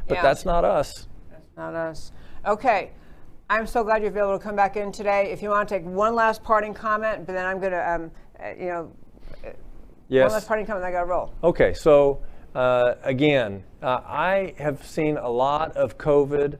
But that's not us. That's not us. Okay. I'm so glad you've been able to come back in today. If you want to take one last parting comment, but then I'm going to, Yes. one last parting comment, I got to roll. Okay, so again, I have seen a lot of COVID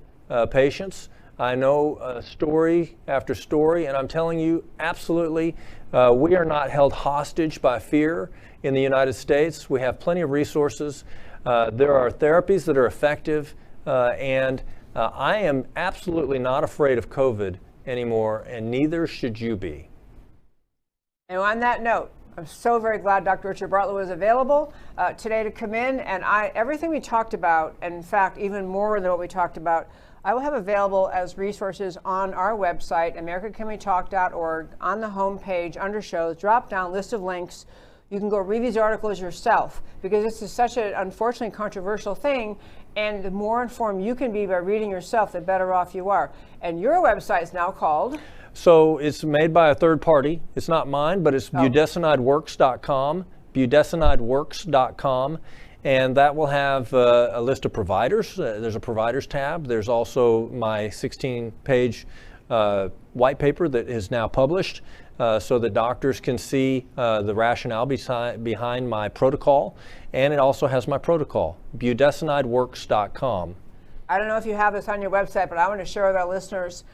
patients. I know story after story, and I'm telling you, absolutely, we are not held hostage by fear in the United States. We have plenty of resources. There are therapies that are effective, and I am absolutely not afraid of COVID anymore, and neither should you be. And on that note, I'm so very glad Dr. Richard Bartlett was available today to come in, and everything we talked about, and in fact, even more than what we talked about, I will have available as resources on our website, americacanwetalk.org, on the homepage, under shows, drop-down list of links. You can go read these articles yourself, because this is such an unfortunately controversial thing, and the more informed you can be by reading yourself, the better off you are. And your website is now called? So it's made by a third party. It's not mine, but it's budesonideworks.com, budesonideworks.com, and that will have a list of providers. There's a providers tab. There's also my 16-page white paper that is now published, so that doctors can see the rationale behind my protocol, and it also has my protocol, budesonideworks.com. I don't know if you have this on your website, but I want to share with our listeners.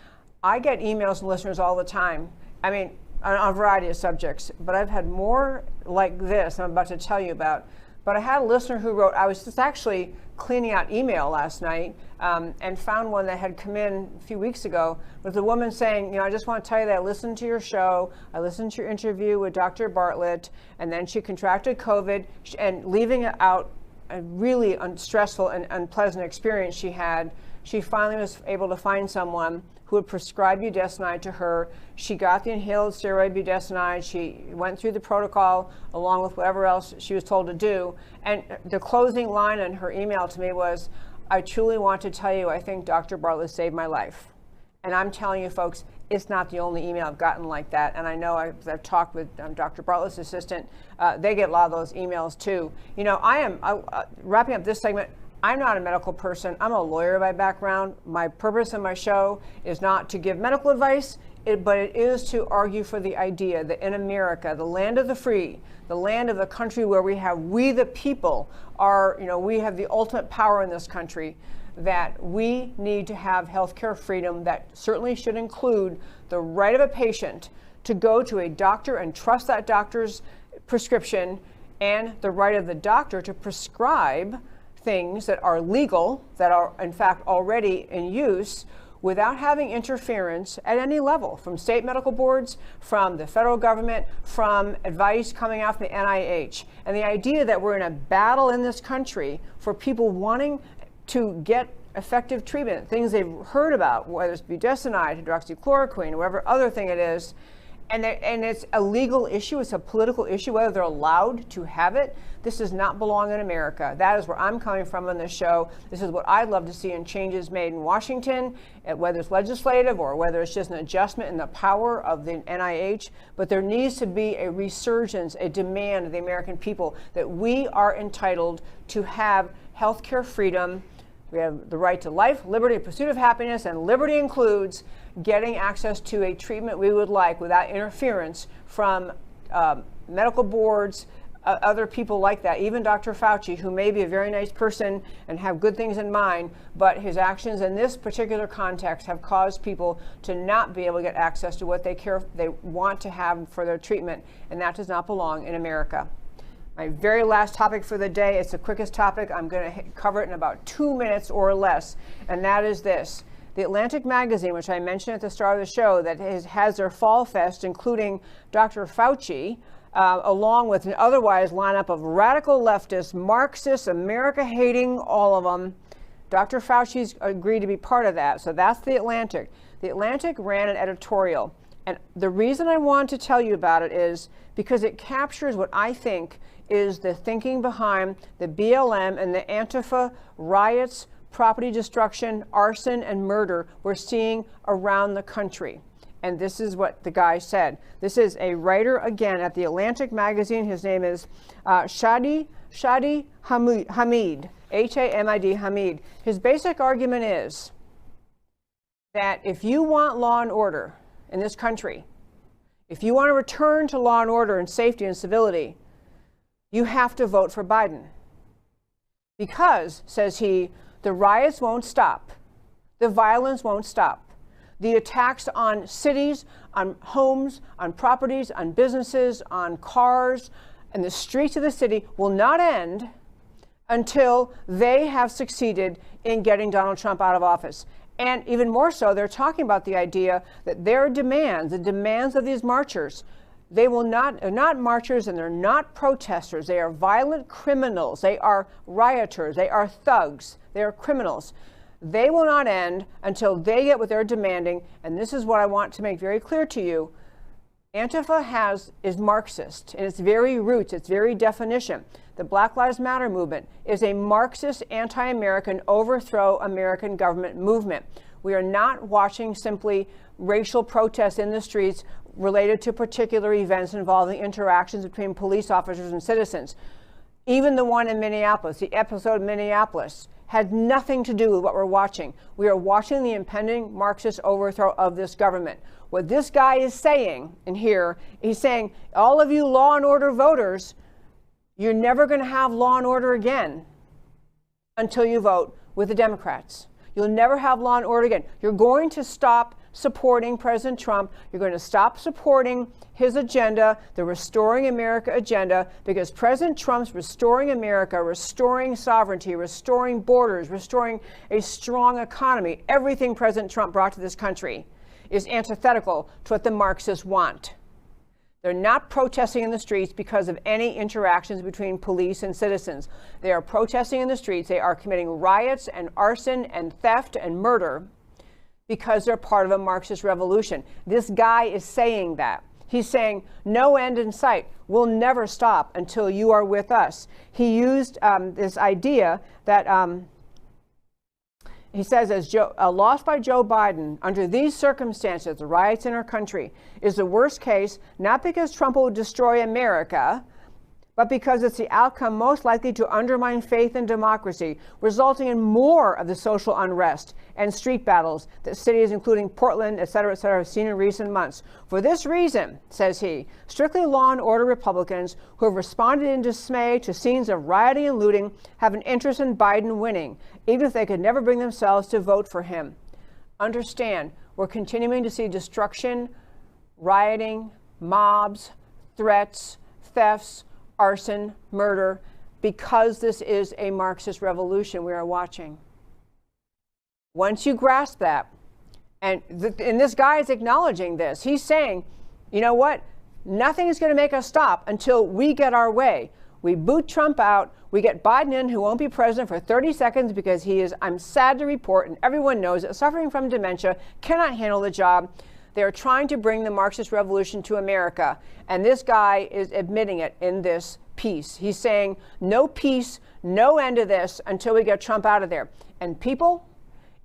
I get emails from listeners all the time. I mean, on a variety of subjects, but I've had more like this I'm about to tell you about. But I had a listener who wrote, I was just actually cleaning out email last night and found one that had come in a few weeks ago with a woman saying, I just want to tell you that I listened to your show, I listened to your interview with Dr. Bartlett, and then she contracted COVID, and leaving out a really stressful and unpleasant experience she had. She finally was able to find someone who would prescribe budesonide to her. She got the inhaled steroid budesonide. She went through the protocol along with whatever else she was told to do. And the closing line in her email to me was, I truly want to tell you, I think Dr. Bartlett saved my life. And I'm telling you folks, it's not the only email I've gotten like that. And I know I've talked with Dr. Bartlett's assistant. They get a lot of those emails too. I am wrapping up this segment. I'm not a medical person. I'm a lawyer by background. My purpose in my show is not to give medical advice, but it is to argue for the idea that in America, the land of the free, the land of the country where we the people are, we have the ultimate power in this country, that we need to have healthcare freedom that certainly should include the right of a patient to go to a doctor and trust that doctor's prescription, and the right of the doctor to prescribe things that are legal, that are in fact already in use, without having interference at any level, from state medical boards, from the federal government, from advice coming out from the NIH. And the idea that we're in a battle in this country for people wanting to get effective treatment, things they've heard about, whether it's budesonide, hydroxychloroquine, whatever other thing it is, and it's a legal issue, it's a political issue, whether they're allowed to have it. This does not belong in America. That is where I'm coming from on this show. This is what I'd love to see in changes made in Washington, whether it's legislative or whether it's just an adjustment in the power of the NIH. But there needs to be a resurgence, a demand of the American people that we are entitled to have healthcare freedom. We have the right to life, liberty, pursuit of happiness, and liberty includes getting access to a treatment we would like without interference from medical boards, other people like that, even Dr. Fauci, who may be a very nice person and have good things in mind, but his actions in this particular context have caused people to not be able to get access to what they want to have for their treatment, and that does not belong in America. My very last topic for the day, it's the quickest topic. I'm going to cover it in about 2 minutes or less, and that is this. The Atlantic magazine, which I mentioned at the start of the show, that has their fall fest, including Dr. Fauci, along with an otherwise lineup of radical leftists, Marxists, America-hating, all of them. Dr. Fauci's agreed to be part of that, so that's the Atlantic. The Atlantic ran an editorial, and the reason I want to tell you about it is because it captures what I think is the thinking behind the BLM and the Antifa riots, property destruction, arson, and murder we're seeing around the country. And this is what the guy said. This is a writer, again, at the Atlantic magazine. His name is Shadi Hamid, H-A-M-I-D, Hamid. His basic argument is that if you want law and order in this country, if you want to return to law and order and safety and civility, you have to vote for Biden. Because, says he, the riots won't stop. The violence won't stop. The attacks on cities, on homes, on properties, on businesses, on cars, and the streets of the city will not end until they have succeeded in getting Donald Trump out of office. And even more so, they're talking about the idea that their demands, the demands of these marchers, they're not marchers and they're not protesters. They are violent criminals. They are rioters. They are thugs. They are criminals. They will not end until they get what they're demanding. And this is what I want to make very clear to you. Antifa is Marxist in its very roots, its very definition. The Black Lives Matter movement is a Marxist, anti-American, overthrow American government movement. We are not watching simply racial protests in the streets related to particular events involving interactions between police officers and citizens. Even the one in Minneapolis, the episode in Minneapolis, had nothing to do with what we're watching. We are watching the impending Marxist overthrow of this government. What this guy is saying in here, he's saying, all of you law and order voters, you're never going to have law and order again until you vote with the Democrats. You'll never have law and order again. You're going to stop supporting President Trump. You're going to stop supporting his agenda, the Restoring America agenda, because President Trump's restoring America, restoring sovereignty, restoring borders, restoring a strong economy, everything President Trump brought to this country is antithetical to what the Marxists want. They're not protesting in the streets because of any interactions between police and citizens. They are protesting in the streets. They are committing riots and arson and theft and murder because they're part of a Marxist revolution. This guy is saying that. He's saying, no end in sight. We'll never stop until you are with us. He used this idea that he says, as a loss by Joe Biden under these circumstances, the riots in our country, is the worst case, not because Trump will destroy America, but because it's the outcome most likely to undermine faith in democracy, resulting in more of the social unrest and street battles that cities, including Portland, et cetera, have seen in recent months. For this reason, says he, strictly law and order Republicans who have responded in dismay to scenes of rioting and looting have an interest in Biden winning, even if they could never bring themselves to vote for him. Understand, we're continuing to see destruction, rioting, mobs, threats, thefts, arson, murder, because this is a Marxist revolution we are watching. Once you grasp that, and this guy is acknowledging this, he's saying, you know what? Nothing is going to make us stop until we get our way. We boot Trump out. We get Biden in, who won't be president for 30 seconds because he is, I'm sad to report, and everyone knows it, suffering from dementia, cannot handle the job. They're trying to bring the Marxist revolution to America. And this guy is admitting it in this piece. He's saying, no peace, no end to this until we get Trump out of there. And people,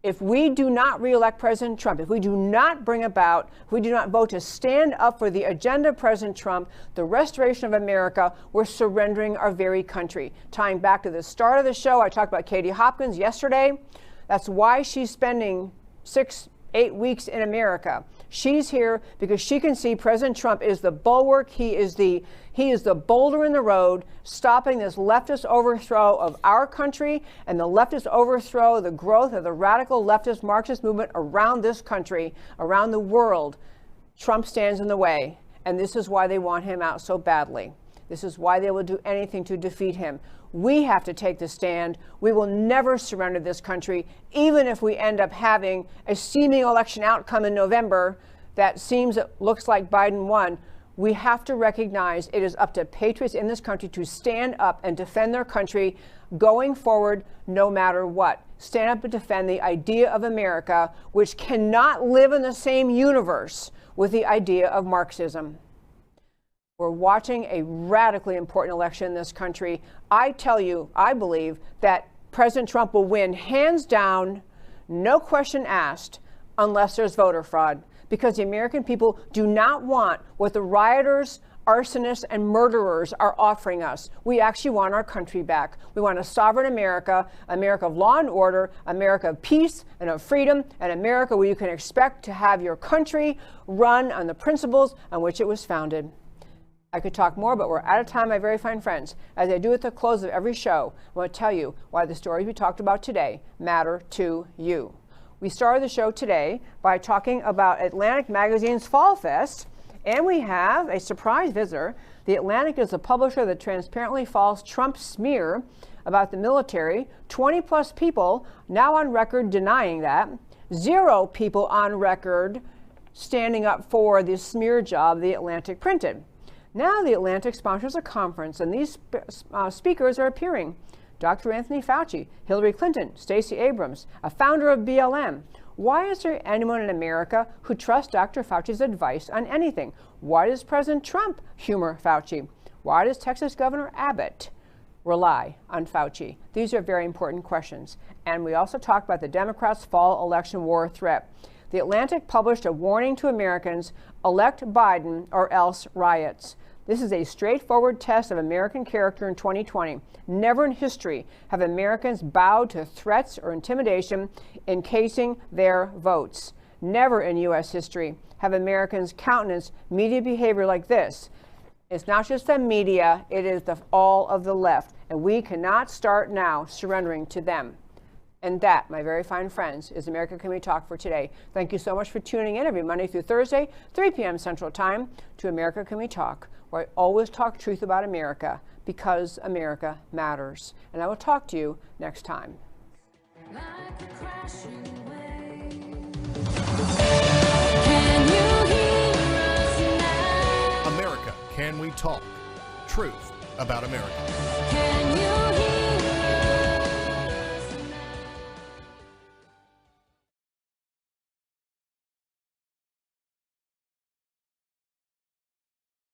if we do not reelect President Trump, if we do not bring about, if we do not vote to stand up for the agenda of President Trump, the restoration of America, we're surrendering our very country. Tying back to the start of the show, I talked about Katie Hopkins yesterday. That's why she's spending 6-8 weeks in America. She's here because she can see President Trump is the bulwark. He is the boulder in the road, stopping this leftist overthrow of our country and the leftist overthrow, the growth of the radical leftist Marxist movement around this country, around the world. Trump stands in the way, and this is why they want him out so badly. This is why they will do anything to defeat him. We have to take the stand. We will never surrender this country, even if we end up having a seeming election outcome in November that looks like Biden won. We have to recognize it is up to patriots in this country to stand up and defend their country going forward, no matter what. Stand up and defend the idea of America, which cannot live in the same universe with the idea of Marxism. We're watching a radically important election in this country. I tell you, I believe that President Trump will win hands down, no question asked, unless there's voter fraud. Because the American people do not want what the rioters, arsonists, and murderers are offering us. We actually want our country back. We want a sovereign America, America of law and order, America of peace and of freedom, and America where you can expect to have your country run on the principles on which it was founded. I could talk more, but we're out of time, my very fine friends. As I do at the close of every show, I want to tell you why the stories we talked about today matter to you. We started the show today by talking about Atlantic Magazine's Fall Fest, and we have a surprise visitor. The Atlantic is the publisher that transparently falls Trump smear about the military. 20-plus people now on record denying that. 0 people on record standing up for the smear job the Atlantic printed. Now the Atlantic sponsors a conference, and these speakers are appearing. Dr. Anthony Fauci, Hillary Clinton, Stacey Abrams, a founder of BLM. Why is there anyone in America who trusts Dr. Fauci's advice on anything? Why does President Trump humor Fauci? Why does Texas Governor Abbott rely on Fauci? These are very important questions. And we also talked about the Democrats' fall election war threat. The Atlantic published a warning to Americans: elect Biden or else riots. This is a straightforward test of American character in 2020. Never in history have Americans bowed to threats or intimidation encasing their votes. Never in U.S. history have Americans countenanced media behavior like this. It's not just the media, it is all of the left. And we cannot start now surrendering to them. And that, my very fine friends, is America Can We Talk for today. Thank you so much for tuning in every Monday through Thursday, 3 p.m. Central Time, to America Can We Talk, where I always talk truth about America, because America matters. And I will talk to you next time. Like a crashing wave. Can you hear us now? America Can We Talk? Truth about America. Can